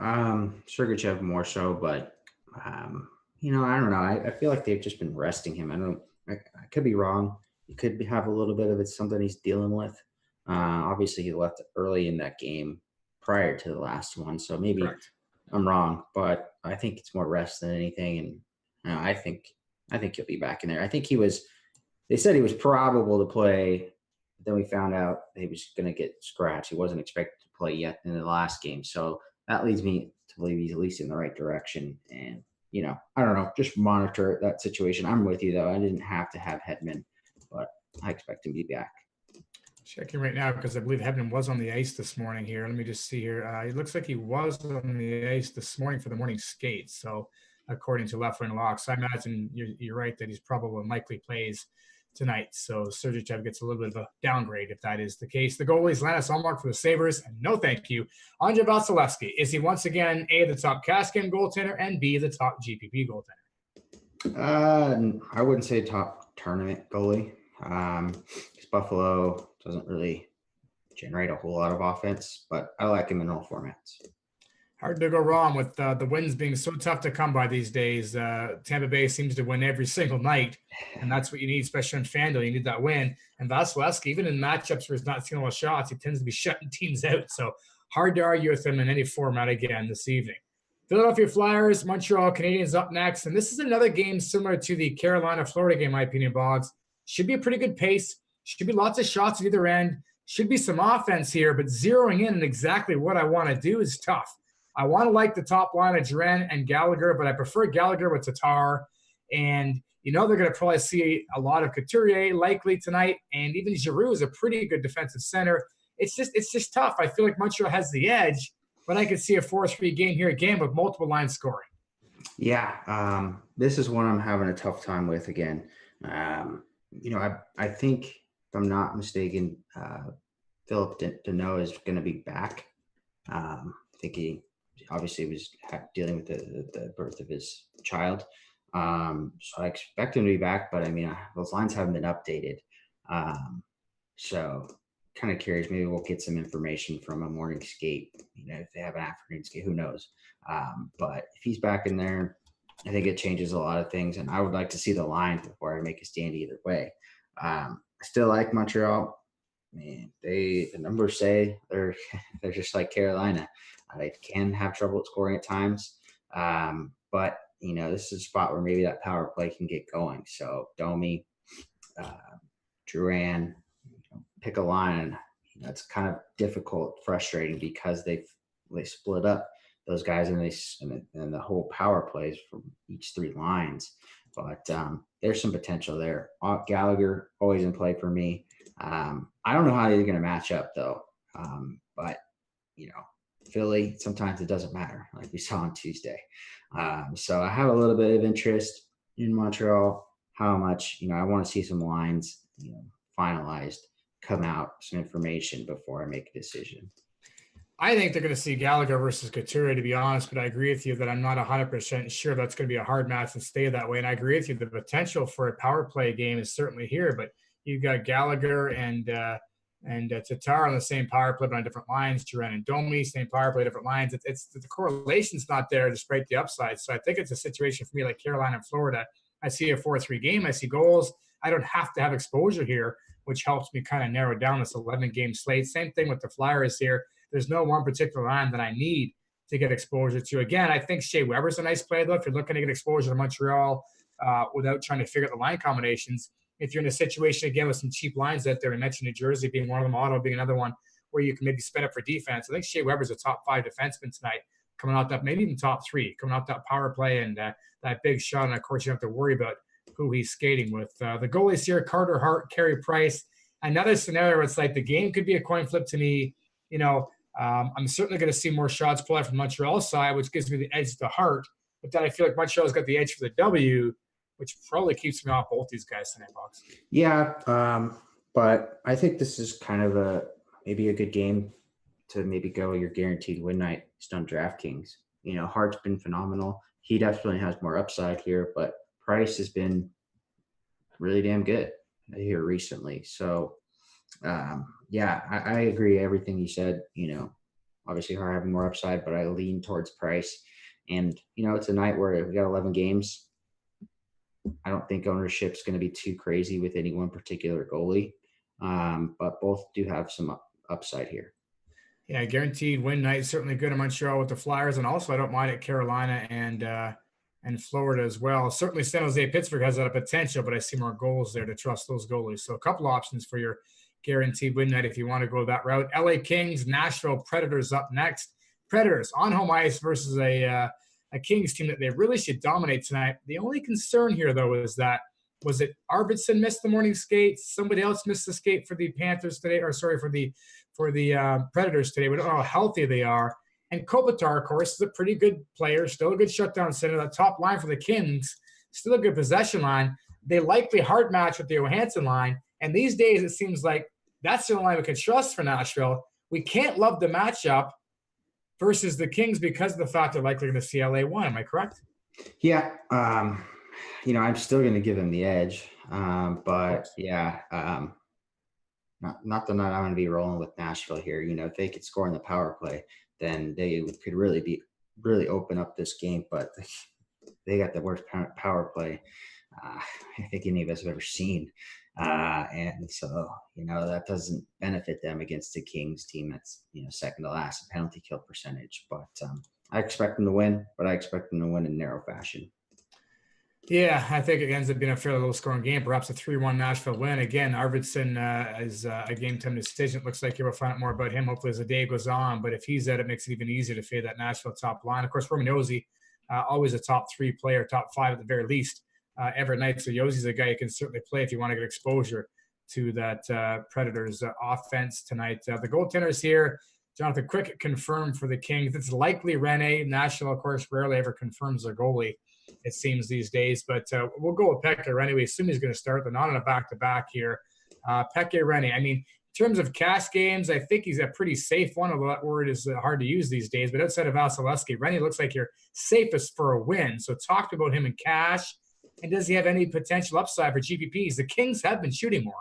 D: Sergachev more so, but I don't know. I feel like they've just been resting him. I could be wrong. He could have a little bit of it, something he's dealing with. Obviously, he left early in that game prior to the last one, so maybe
C: Correct.
D: I'm wrong, but I think it's more rest than anything, and I think he'll be back in there. I think they said he was probable to play, but then we found out he was going to get scratched. He wasn't expected to play yet in the last game, so that leads me to believe he's at least in the right direction. And I don't know, just monitor that situation. I'm with you though. I didn't have to have Hedman, but I expect him to be back.
C: Checking right now, because I believe Hedman was on the ice this morning here. Let me just see here. It looks like he was on the ice this morning for the morning skate. So according to Left Wing Locks, I imagine you're right that he's probably likely plays tonight. So Sergachev gets a little bit of a downgrade if that is the case. The goalies, Linus Ullmark for the Sabres, and no thank you. Andrei Vasilevsky. Is he once again A, the top cash game goaltender, and B, the top GPP goaltender?
D: I wouldn't say top tournament goalie. Because Buffalo doesn't really generate a whole lot of offense, but I like him in all formats.
C: Hard to go wrong with the wins being so tough to come by these days. Tampa Bay seems to win every single night, and that's what you need, especially on FanDuel. You need that win. And Vasilevsky, even in matchups where he's not seeing a lot of shots, he tends to be shutting teams out. So hard to argue with him in any format again this evening. Philadelphia Flyers, Montreal Canadiens up next. And this is another game similar to the Carolina-Florida game, in my opinion, Boggs. Should be a pretty good pace. Should be lots of shots at either end. Should be some offense here, but zeroing in on exactly what I want to do is tough. I want to like the top line of Dren and Gallagher, but I prefer Gallagher with Tatar. And, they're going to probably see a lot of Couturier likely tonight. And even Giroux is a pretty good defensive center. It's just tough. I feel like Montreal has the edge, but I could see a 4-3 game here again with multiple lines scoring.
D: Yeah, this is one I'm having a tough time with again. I think, if I'm not mistaken, Philip Deneau is going to be back. I think he obviously was dealing with the birth of his child. So I expect him to be back, but those lines haven't been updated. So kind of curious. Maybe we'll get some information from a morning skate. If they have an afternoon skate, who knows? But if he's back in there, I think it changes a lot of things. And I would like to see the line before I make a stand either way. I still like Montreal. The numbers say they're just like Carolina. They can have trouble scoring at times. But this is a spot where maybe that power play can get going. So Domi, Drouin, pick a line. It's kind of difficult, frustrating because they split up those guys and the whole power plays from each three lines. But there's some potential there. Gallagher always in play for me. I don't know how they're going to match up though. But Philly, sometimes it doesn't matter, like we saw on Tuesday. So I have a little bit of interest in Montreal. How much, I want to see some lines, finalized, come out, some information before I make a decision.
C: I think they're going to see Gallagher versus Couturier, to be honest, but I agree with you that I'm not 100% sure that's going to be a hard match and stay that way. And I agree with you, the potential for a power play game is certainly here, but you've got Gallagher and Tatar on the same power play, but on different lines. Drouin and Domi, same power play, different lines. It's the correlation's not there despite the upside. So I think it's a situation for me like Carolina and Florida. I see a 4-3 game. I see goals. I don't have to have exposure here, which helps me kind of narrow down this 11-game slate. Same thing with the Flyers here. There's no one particular line that I need to get exposure to. Again, I think Shea Weber's a nice play, though, if you're looking to get exposure to Montreal without trying to figure out the line combinations. If you're in a situation, again, with some cheap lines out there, we mentioned New Jersey being one of them, Ottawa being another one, where you can maybe spend up for defense. I think Shea Weber's a top 5 defenseman tonight, coming out that, maybe even top 3, coming out that power play and that big shot. And, of course, you don't have to worry about who he's skating with. The goalies here, Carter Hart, Carey Price. Another scenario where it's like the game could be a coin flip to me. I'm certainly going to see more shots pulled from Montreal's side, which gives me the edge to Hart. But then I feel like Montreal's got the edge for the W, which probably keeps me off both these guys tonight, Box.
D: Yeah, but I think this is kind of maybe a good game to maybe go your guaranteed win night just on DraftKings. Hart's been phenomenal. He definitely has more upside here, but Price has been really damn good here recently. So, I agree everything you said. Obviously Hart having more upside, but I lean towards Price. And, it's a night where we got 11 games. I don't think ownership's going to be too crazy with any one particular goalie, but both do have some upside here.
C: Yeah, guaranteed win night, certainly good in Montreal with the Flyers, and also I don't mind at Carolina and Florida as well. Certainly San Jose, Pittsburgh has that potential, but I see more goals there to trust those goalies. So a couple options for your guaranteed win night if you want to go that route. LA Kings, Nashville Predators up next. Predators on home ice versus a Kings team that they really should dominate tonight. The only concern here, though, is that was it Arvidsson missed the morning skate? Somebody else missed the skate for the Panthers today, or sorry, for the Predators today. We don't know how healthy they are. And Kopitar, of course, is a pretty good player, still a good shutdown center. That top line for the Kings, still a good possession line. They likely hard match with the Johansson line. And these days, it seems like that's the only line we can trust for Nashville. We can't love the matchup versus the Kings because of the fact they're likely going to see LA win. Am I correct?
D: Yeah. I'm still going to give them the edge. But yeah, not the night I'm going to be rolling with Nashville here. If they could score in the power play, then they could really be really open up this game, but they got the worst power play I think any of us have ever seen. And so, that doesn't benefit them against the Kings team that's, second to last in penalty kill percentage. But I expect them to win, but I expect them to win in narrow fashion.
C: Yeah, I think it ends up being a fairly low-scoring game, perhaps a 3-1 Nashville win. Again, Arvidsson is a game-time decision. It looks like you'll find out more about him hopefully as the day goes on. But if he's at it, makes it even easier to fade that Nashville top line. Of course, Roman Josi, always a top 3 player, top 5 at the very least, every night. So Josi's a guy you can certainly play if you want to get exposure to that Predators offense tonight. The goaltenders here, Jonathan Quick confirmed for the Kings. It's likely Rene. Nashville, of course, rarely ever confirms their goalie, it seems these days. But we'll go with Pekka Rinne. We assume he's going to start. They're not on a back-to-back here. Pekka Rinne, I mean, in terms of cash games, I think he's a pretty safe one, although that word is hard to use these days. But outside of Vasilevsky, Rinne looks like your safest for a win. So talk about him in cash. And does he have any potential upside for GPPs? The Kings have been shooting more.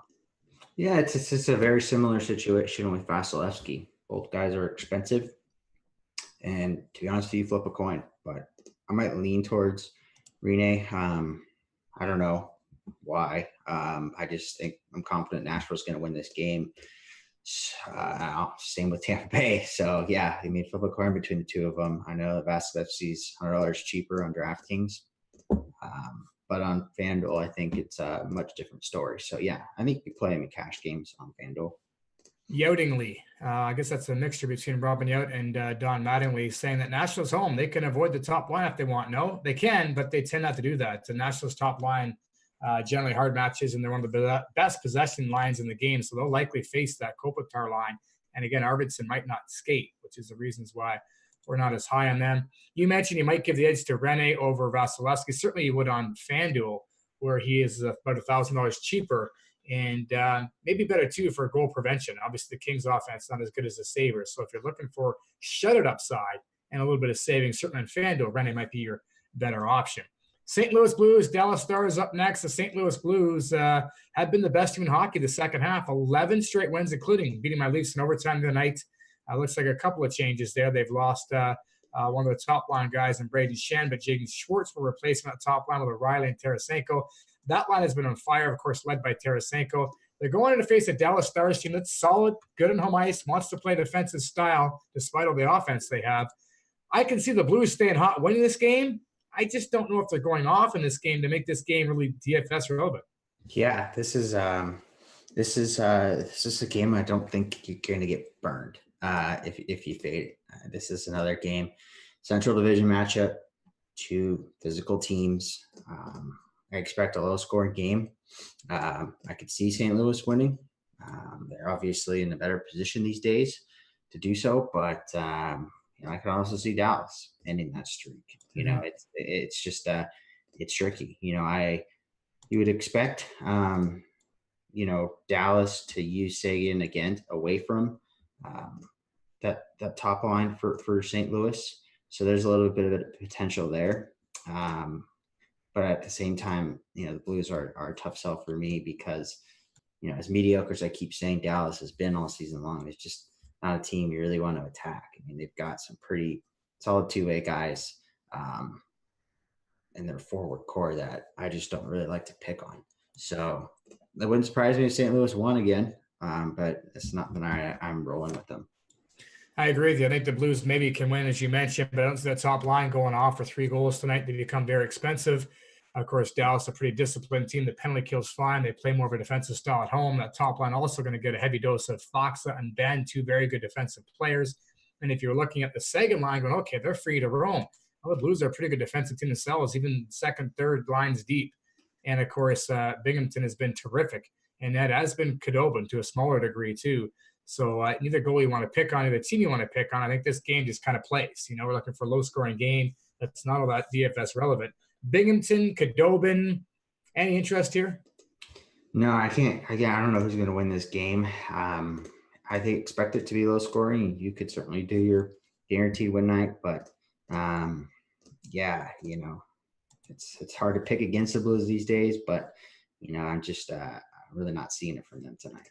D: Yeah, it's a very similar situation with Vasilevsky. Both guys are expensive. And to be honest with you, flip a coin. But I might lean towards Rinne. I don't know why. I just think I'm confident Nashville's going to win this game. Same with Tampa Bay. So, yeah, they made flip a coin between the two of them. I know that Vasilevsky's $100 cheaper on DraftKings. But on FanDuel, I think it's a much different story. So, yeah, I think you play him in cash games on FanDuel.
C: Youtingly. I guess that's a mixture between Robin Yout and Don Mattingly, saying that Nashville's home. They can avoid the top line if they want. No, they can, but they tend not to do that. The Nashville's top line generally hard matches, and they're one of the best possession lines in the game, so they'll likely face that Kopitar line. And again, Arvidsson might not skate, which is the reasons why we're not as high on them. You mentioned you might give the edge to Rinne over Vasilevsky. Certainly you would on FanDuel, where he is about $1,000 cheaper. And maybe better, too, for goal prevention. Obviously, the Kings' offense is not as good as the Sabres. So if you're looking for shut-it upside and a little bit of savings, certainly on FanDuel, Rinne might be your better option. St. Louis Blues, Dallas Stars up next. The St. Louis Blues have been the best team in hockey the second half. 11 straight wins, including beating my Leafs in overtime tonight. Looks like a couple of changes there. They've lost one of the top-line guys in Braden Shen, but Jaden Schwartz will replace him at top line with O'Reilly and Tarasenko. That line has been on fire, of course, led by Tarasenko. They're going in to face a Dallas Stars team that's solid, good on home ice, wants to play defensive style despite all the offense they have. I can see the Blues staying hot, winning this game. I just don't know if they're going off in this game to make this game really DFS relevant.
D: Yeah, this is a game I don't think you're going to get burned if you fade it. This is another game, Central Division matchup, two physical teams. I expect a low-scoring game. I could see St. Louis winning. They're obviously in a better position these days to do so, but I can also see Dallas ending that streak. It's just it's tricky. You would expect Dallas to use Seguin again away from that top line for St. Louis. So there's a little bit of potential there. But at the same time, the Blues are a tough sell for me because, as mediocre as I keep saying Dallas has been all season long, it's just not a team you really want to attack. I mean, they've got some pretty solid two-way guys in their forward core that I just don't really like to pick on. So that wouldn't surprise me if St. Louis won again, but it's not that I'm rolling with them.
C: I agree with you. I think the Blues maybe can win, as you mentioned, but I don't see that top line going off for 3 goals tonight. They become very expensive. Of course, Dallas, a pretty disciplined team. The penalty kill's fine. They play more of a defensive style at home. That top line also going to get a heavy dose of Foxa and Ben, 2 very good defensive players. And if you're looking at the second line going, okay, they're free to roam. Well, the Blues are a pretty good defensive team themselves, even second, third lines deep. And, of course, Binghamton has been terrific. And that has been Khudobin to a smaller degree, too. So neither goal you want to pick on, either team you want to pick on. I think this game just kind of plays. We're looking for a low-scoring game that's not all that DFS relevant. Binghamton, Khudobin, any interest here?
D: No, I can't. Again, I don't know who's going to win this game. I expect it to be low-scoring. You could certainly do your guaranteed win night, but it's hard to pick against the Blues these days. But I'm just really not seeing it from them tonight.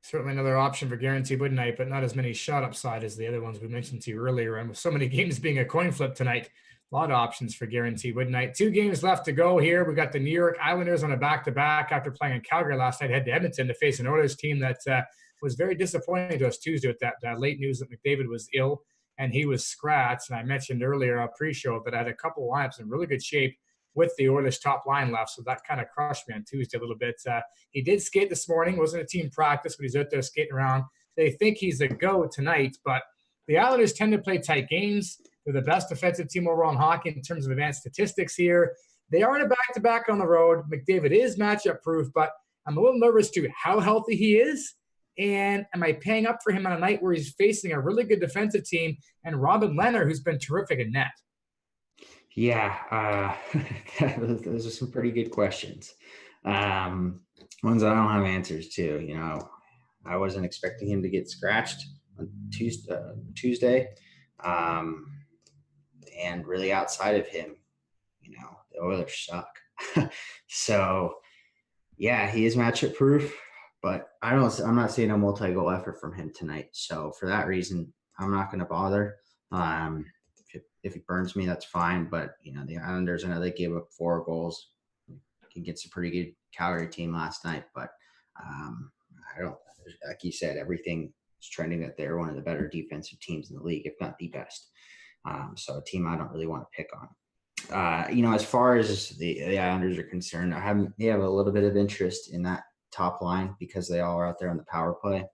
C: Certainly another option for guaranteed win night, but not as many shot upside as the other ones we mentioned to you earlier. And with so many games being a coin flip tonight, a lot of options for guaranteed win night. 2 games left to go here. We got the New York Islanders on a back-to-back after playing in Calgary last night, head to Edmonton to face an Oilers team that was very disappointing to us Tuesday with that late news that McDavid was ill and he was scratched. And I mentioned earlier pre-show that I had a couple lineups in really good shape with the Oilers top line left. So that kind of crushed me on Tuesday a little bit. He did skate this morning. Wasn't a team practice, but he's out there skating around. They think he's a go tonight, but the Islanders tend to play tight games. They're the best defensive team overall in hockey in terms of advanced statistics here. They are in a back-to-back on the road. McDavid is matchup proof, but I'm a little nervous too how healthy he is. And am I paying up for him on a night where he's facing a really good defensive team and Robin Lehner, who's been terrific in net?
D: Yeah, those are some pretty good questions. Ones that I don't have answers to. You know, I wasn't expecting him to get scratched on Tuesday. And really outside of him, you know, the Oilers suck. So, yeah, he is matchup proof, but I'm not seeing a multi-goal effort from him tonight. So for that reason, I'm not going to bother. If he burns me, that's fine. But, you know, the Islanders, I know they gave up 4 goals against a pretty good Calgary team last night. But I don't, like you said, everything is trending that they're one of the better defensive teams in the league, if not the best. So a team I don't really want to pick on. You know, as far as the Islanders are concerned, they have a little bit of interest in that top line because they all are out there on the power play.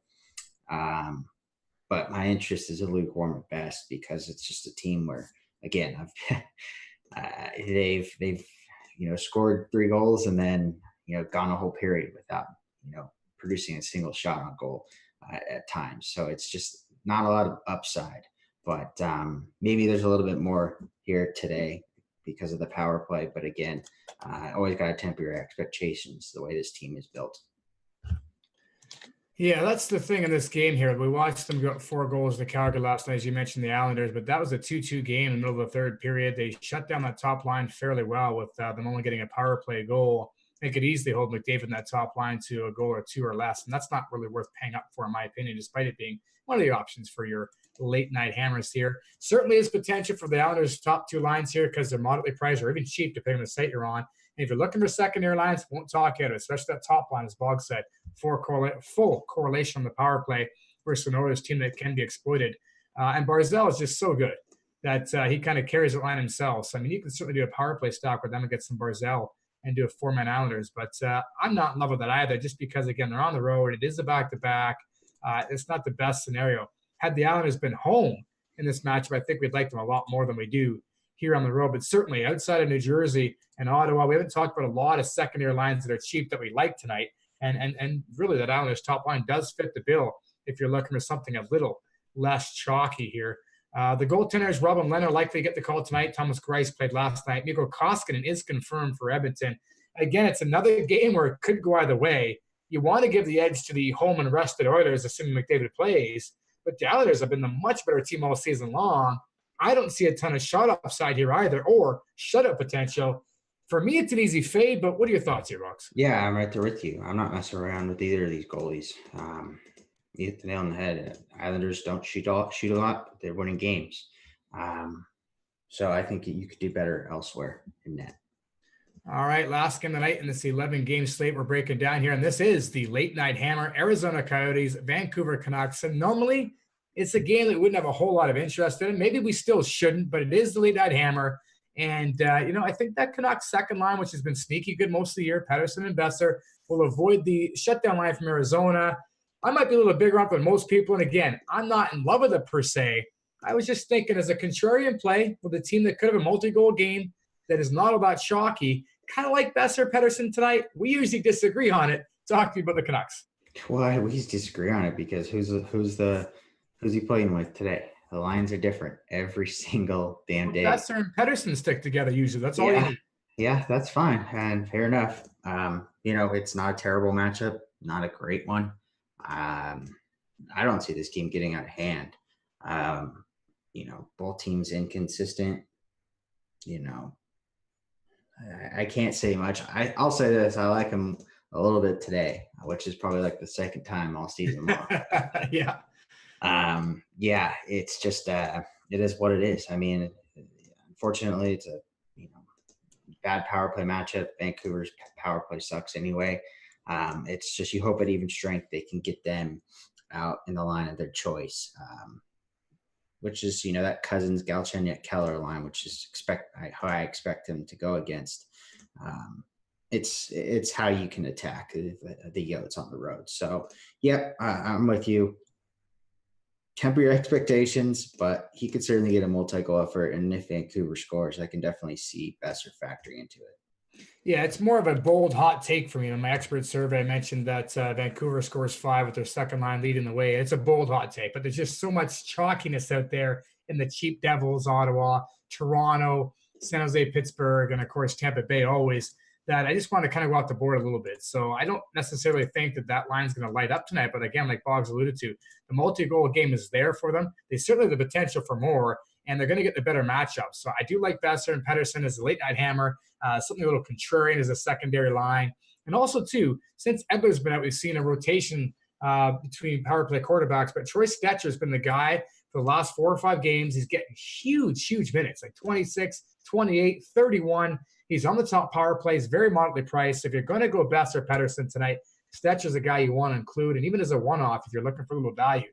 D: But my interest is a lukewarm at best because it's just a team where, again, they've you know, scored 3 goals and then, you know, gone a whole period without, you know, producing a single shot on goal at times. So it's just not a lot of upside. But maybe there's a little bit more here today because of the power play. But again, always got to temper your expectations the way this team is built.
C: Yeah, that's the thing in this game here. We watched them go 4 goals to Calgary last night, as you mentioned, the Islanders, but that was a 2-2 game in the middle of the third period. They shut down that top line fairly well with them only getting a power play goal. They could easily hold McDavid in that top line to a goal or 2 or less, and that's not really worth paying up for, in my opinion, despite it being one of the options for your late night hammers here. Certainly is potential for the Islanders' top 2 lines here because they're moderately priced or even cheap depending on the site you're on. And if you're looking for secondary lines, won't talk out, especially that top line, as Bog said, full correlation on the power play versus an Oilers team that can be exploited. And Barzal is just so good that he kind of carries the line himself. So, I mean, you can certainly do a power play stock with them and get some Barzal and do a 4-man Islanders. But I'm not in love with that either just because, again, they're on the road. It is a back-to-back. It's not the best scenario. Had the Islanders been home in this matchup, I think we'd like them a lot more than we do here on the road. But certainly outside of New Jersey and Ottawa, we haven't talked about a lot of secondary lines that are cheap that we like tonight. And really that Islanders top line does fit the bill if you're looking for something a little less chalky here. The goaltenders, Robin Lehner, likely get the call tonight. Thomas Greiss played last night. Mikko Koskinen is confirmed for Edmonton. Again, it's another game where it could go either way. You want to give the edge to the home and rested Oilers, assuming McDavid plays. But the Islanders have been the much better team all season long. I don't see a ton of shot upside here either or shutout potential. For me, it's an easy fade, but what are your thoughts here, Rox?
D: Yeah, I'm right there with you. I'm not messing around with either of these goalies. You hit the nail on the head. Islanders don't shoot a lot, but they're winning games. So I think you could do better elsewhere in net.
C: All right, last game of the night in this 11-game slate we're breaking down here, and this is the late night hammer, Arizona Coyotes, Vancouver Canucks. And normally it's a game that we wouldn't have a whole lot of interest in. Maybe we still shouldn't, but it is the late night hammer. And, you know, I think that Canucks second line, which has been sneaky good most of the year, Pettersson and Besser, will avoid the shutdown line from Arizona. I might be a little bigger up than most people. And again, I'm not in love with it per se. I was just thinking as a contrarian play with a team that could have a multi-goal game that is not all that chalky, kind of like Besser, Pettersson tonight. We usually disagree on it. Talk to me about the Canucks.
D: Well, we disagree on it because who's he playing with today? The lines are different every single damn day.
C: Besser and Pettersson stick together usually. That's all you need.
D: Yeah, that's fine. And fair enough. You know, it's not a terrible matchup, not a great one. I don't see this game getting out of hand. You know, both teams inconsistent. You know, I can't say much. I'll say this. I like them a little bit today, which is probably like the second time all season long.
C: Yeah.
D: Yeah, it's just it is what it is. I mean, unfortunately, it's a bad power play matchup. Vancouver's power play sucks anyway. It's just you hope at even strength they can get them out in the line of their choice, which is that Cousins, Galchenyuk, Keller line, which is how I expect them to go against. It's how you can attack the Yotes on the road. So, yeah, I'm with you. Temper your expectations, but he could certainly get a multi-goal effort. And if Vancouver scores, I can definitely see Besser factoring into it.
C: Yeah, it's more of a bold, hot take for me. In my expert survey, I mentioned that Vancouver scores 5 with their second line leading the way. It's a bold, hot take, but there's just so much chalkiness out there in the cheap Devils, Ottawa, Toronto, San Jose, Pittsburgh, and of course Tampa Bay always, that I just want to kind of go off the board a little bit. So I don't necessarily think that line's going to light up tonight. But again, like Boggs alluded to, the multi-goal game is there for them. They certainly have the potential for more, and they're going to get the better matchups. So I do like Besser and Pettersson as a late-night hammer, something a little contrarian as a secondary line. And also, too, since Edler's been out, we've seen a rotation between power play quarterbacks. But Troy Stetcher's been the guy for the last 4 or 5 games. He's getting huge minutes, like 26, 28, 31. He's on the top power plays, very moderately priced. If you're going to go Besser Pettersson tonight, Stetcher's a guy you want to include. And even as a one-off, if you're looking for a little value,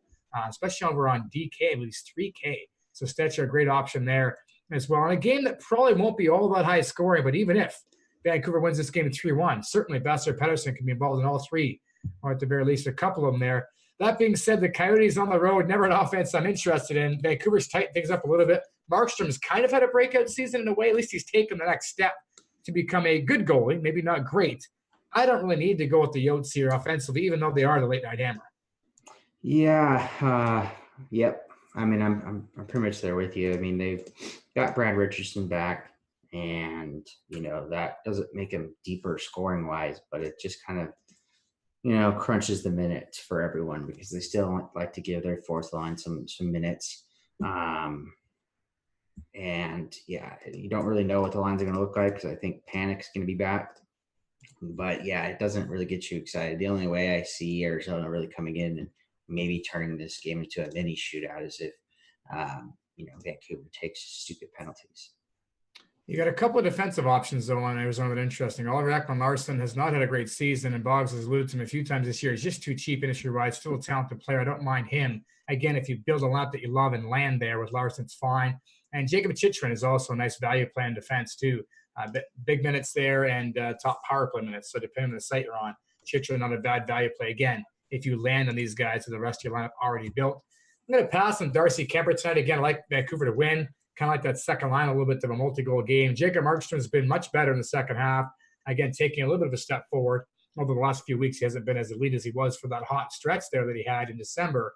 C: especially over on DK, at least 3K. So Stetcher, a great option there as well. In a game that probably won't be all that high scoring, but even if Vancouver wins this game 3-1, certainly Besser Pettersson can be involved in all 3, or at the very least a couple of them there. That being said, the Coyotes on the road, never an offense I'm interested in. Vancouver's tightened things up a little bit. Markstrom's kind of had a breakout season in a way. At least he's taken the next step to become a good goalie, maybe not great. I don't really need to go with the Yotes here offensively, even though they are the late night hammer.
D: Yeah. Yep. I mean, I'm pretty much there with you. I mean, they've got Brad Richardson back, and that doesn't make him deeper scoring wise, but it just kind of crunches the minutes for everyone because they still like to give their fourth line some minutes. And yeah, you don't really know what the lines are going to look like because I think Panic's going to be back. But yeah, it doesn't really get you excited. The only way I see Arizona really coming in and maybe turning this game into a mini shootout is if Vancouver takes stupid penalties.
C: You got a couple of defensive options, though, on Arizona that are interesting. Oliver Ekman-Larsson has not had a great season, and Boggs has alluded to him a few times this year. He's just too cheap industry-wide, still a talented player. I don't mind him. Again, if you build a lineup that you love and land there with Larsson, it's fine. And Jacob Chychrun is also a nice value play in defense, too. Big minutes there and top power play minutes. So depending on the site you're on, Chychrun not a bad value play. Again, if you land on these guys with the rest of your lineup already built. I'm going to pass on Darcy Kemper tonight. Again, I like Vancouver to win. Kind of like that second line, a little bit of a multi-goal game. Jacob Markstrom has been much better in the second half. Again, taking a little bit of a step forward. Over the last few weeks, he hasn't been as elite as he was for that hot stretch there that he had in December.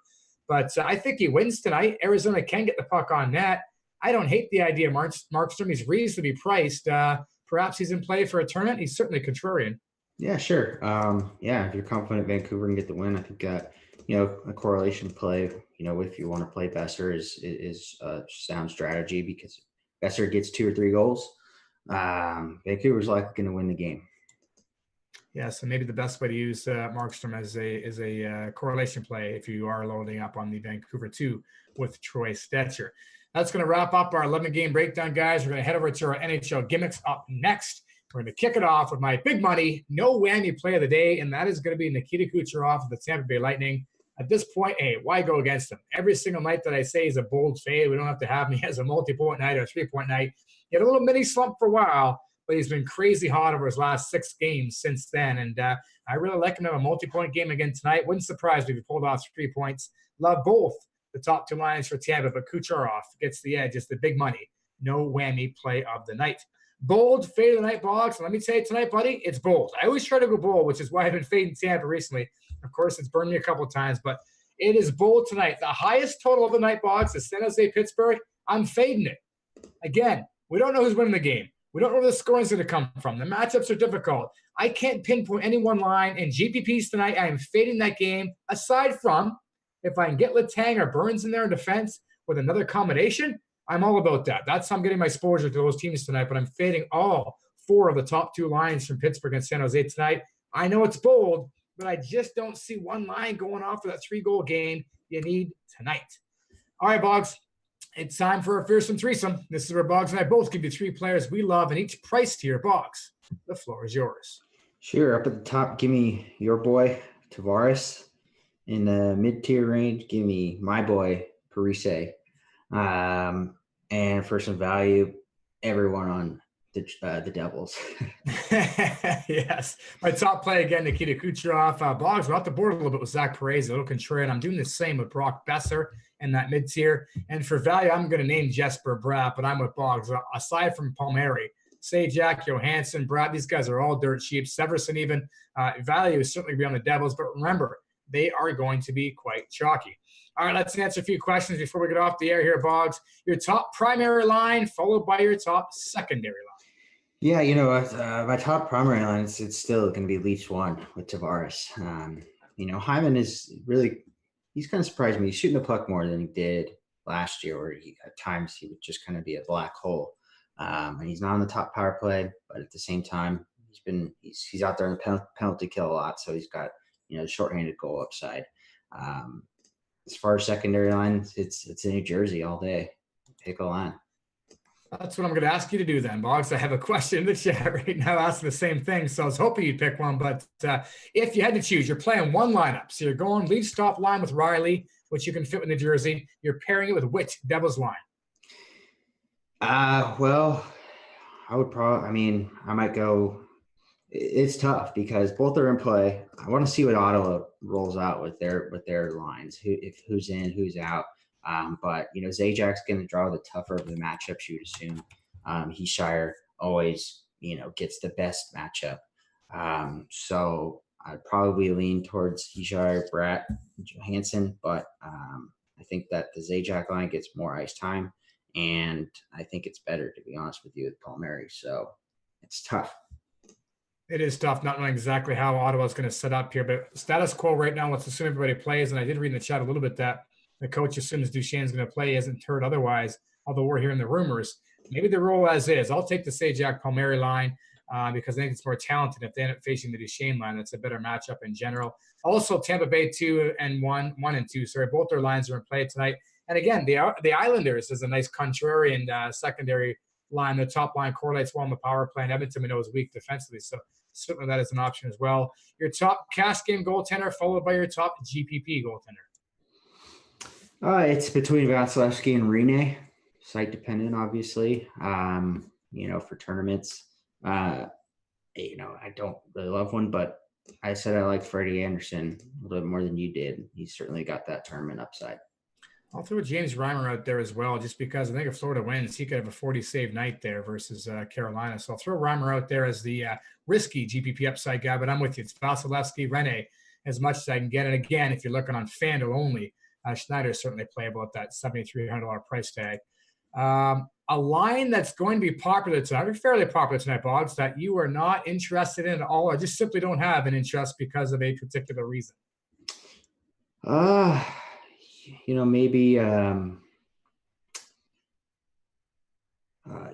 C: But I think he wins tonight. Arizona can get the puck on net. I don't hate the idea of Markstrom. He's reasonably priced. Perhaps he's in play for a tournament. He's certainly contrarian.
D: Yeah, sure. If you're confident Vancouver can get the win, I think a correlation play, if you want to play Besser is a sound strategy because Besser gets 2 or 3 goals. Vancouver's likely going to win the game.
C: Yeah, so maybe the best way to use Markstrom as a correlation play if you are loading up on the Vancouver 2 with Troy Stetcher. That's going to wrap up our 11-game breakdown, guys. We're going to head over to our NHL gimmicks up next. We're going to kick it off with my big money, no whammy play of the day, and that is going to be Nikita Kucherov of the Tampa Bay Lightning. At this point, hey, why go against him? Every single night that I say is a bold fade. We don't have to have him as a multi-point night or a 3-point night. He had a little mini slump for a while, but he's been crazy hot over his last 6 games since then. And I really like him to have a multi-point game again tonight. Wouldn't surprise me if he pulled off 3 points. Love both the top 2 lines for Tampa, but Kucherov gets the edge. It's the big money. No whammy play of the night. Bold fade of the night, Boggs. Let me tell you tonight, buddy, it's bold. I always try to go bold, which is why I've been fading Tampa recently. Of course, it's burned me a couple of times, but it is bold tonight. The highest total of the night, Boggs, is San Jose Pittsburgh. I'm fading it. Again, we don't know who's winning the game. We don't know where the scoring is going to come from. The matchups are difficult. I can't pinpoint any one line. In GPPs tonight, I am fading that game. Aside from if I can get Letang or Burns in there in defense with another combination, I'm all about that. That's how I'm getting my exposure to those teams tonight, but I'm fading all 4 of the top 2 lines from Pittsburgh and San Jose tonight. I know it's bold, but I just don't see one line going off for that 3-goal game you need tonight. All right, Boggs, it's time for a fearsome threesome. This is where Boggs and I both give you 3 players we love and each price tier. Boggs, the floor is yours.
D: Sure. Up at the top, give me your boy, Tavares. In the mid-tier range, give me my boy, Parise. And for some value, everyone on the Devils.
C: Yes. My top play again, Nikita Kucherov. Boggs, we're off the board a little bit with Zach Parise, a little contrarian. I'm doing the same with Brock Besser in that mid-tier. And for value, I'm going to name Jesper Bratt, but I'm with Boggs. Aside from Palmieri, Sajak, Johansson, Bratt, these guys are all dirt cheap. Severson even. Value is certainly be on the Devils, but remember, they are going to be quite chalky. All right, let's answer a few questions before we get off the air here, Boggs. Your top primary line followed by your top secondary line.
D: Yeah, my top primary line it's still going to be Leafs 1 with Tavares. Hyman is really – he's kind of surprised me. He's shooting the puck more than he did last year, where at times he would just kind of be a black hole. And he's not on the top power play, but at the same time, he's out there in the penalty kill a lot, so he's got shorthanded goal upside. As far as secondary lines, it's in New Jersey all day. Pick a line.
C: That's what I'm going to ask you to do then, Boggs. I have a question in the chat right now asking the same thing, so I was hoping you'd pick one. But if you had to choose, you're playing one lineup. So you're going Leafs top line with Riley, which you can fit with New Jersey. You're pairing it with which Devils line?
D: Well, I would probably – I might go – it's tough because both are in play. I want to see what Ottawa rolls out with their lines, who's in, who's out. But Zajak's going to draw the tougher of the matchups, you would assume. Heeshire always, gets the best matchup. So I'd probably lean towards Heeshire, Bratt, Johansson. But I think that the Zajac line gets more ice time, and I think it's better, to be honest with you, with Palmieri. So it's tough.
C: It is tough not knowing exactly how Ottawa's going to set up here. But status quo right now, let's assume everybody plays. And I did read in the chat a little bit that the coach assumes Duchene's going to play. He hasn't heard otherwise, although we're hearing the rumors. Maybe the rule as is. I'll take the Sajak Palmieri line because I think it's more talented if they end up facing the Duchene line. That's a better matchup in general. Also, Tampa Bay 2 and 1 and 2. Sorry, both their lines are in play tonight. And again, the Islanders is a nice contrarian secondary line. The top line correlates well on the power play, and Edmonton we know is weak defensively. So certainly that is an option as well. Your top cash game goaltender followed by your top GPP goaltender.
D: It's between Vasilevsky and Rene. Site dependent, obviously. For tournaments. I don't really love one, but I said I like Freddie Anderson a little bit more than you did. He's certainly got that tournament upside.
C: I'll throw James Reimer out there as well, just because I think if Florida wins, he could have a 40-save night there versus Carolina. So I'll throw Reimer out there as the risky GPP upside guy, but I'm with you. It's Vasilevsky, Rene, as much as I can get. And again, if you're looking on FanDuel only, Schneider is certainly playable at that $7,300 price tag. A line that's going to be popular tonight, or fairly popular tonight, Boggs, that you are not interested in at all, or just simply don't have an interest because of a particular reason.
D: Maybe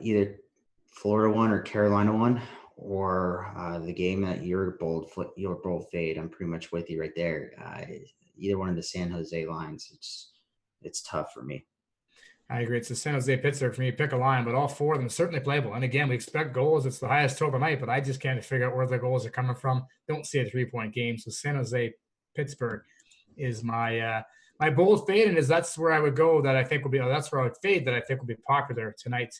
D: either Florida 1 or Carolina 1, or the game that your bold fade. I'm pretty much with you right there. Either one of the San Jose lines, it's tough for me.
C: I agree. It's the San Jose Pittsburgh for me. Pick a line, but all 4 of them are certainly playable. And again, we expect goals. It's the highest total tonight, but I just can't figure out where the goals are coming from. Don't see a 3-point game. So San Jose Pittsburgh is my bold fade, and that's where I would go. That's where I would fade that I think will be popular tonight.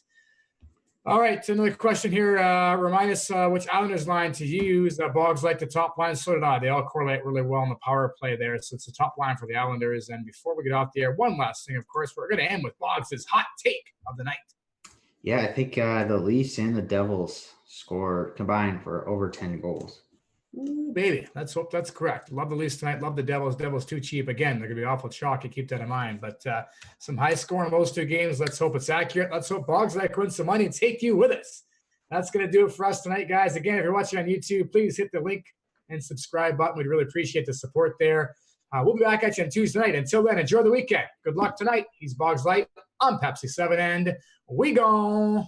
C: All right, another question here. Remind us which Islanders line to use. Boggs like the top line, so did I. They all correlate really well on the power play there, so it's the top line for the Islanders. And before we get off the air, one last thing, of course, we're going to end with Boggs' hot take of the night.
D: Yeah, I think the Leafs and the Devils score combined for over 10 goals.
C: Ooh, baby. Let's hope that's correct. Love the Leafs tonight. Love the Devils. Devils too cheap. Again, they're going to be awful chalky. Keep that in mind. But some high score in those 2 games. Let's hope it's accurate. Let's hope Boggs and I can win some money and take you with us. That's going to do it for us tonight, guys. Again, if you're watching on YouTube, please hit the link and subscribe button. We'd really appreciate the support there. We'll be back at you on Tuesday night. Until then, enjoy the weekend. Good luck tonight. He's Boggs Light. I'm Pepsi 7, and we gone.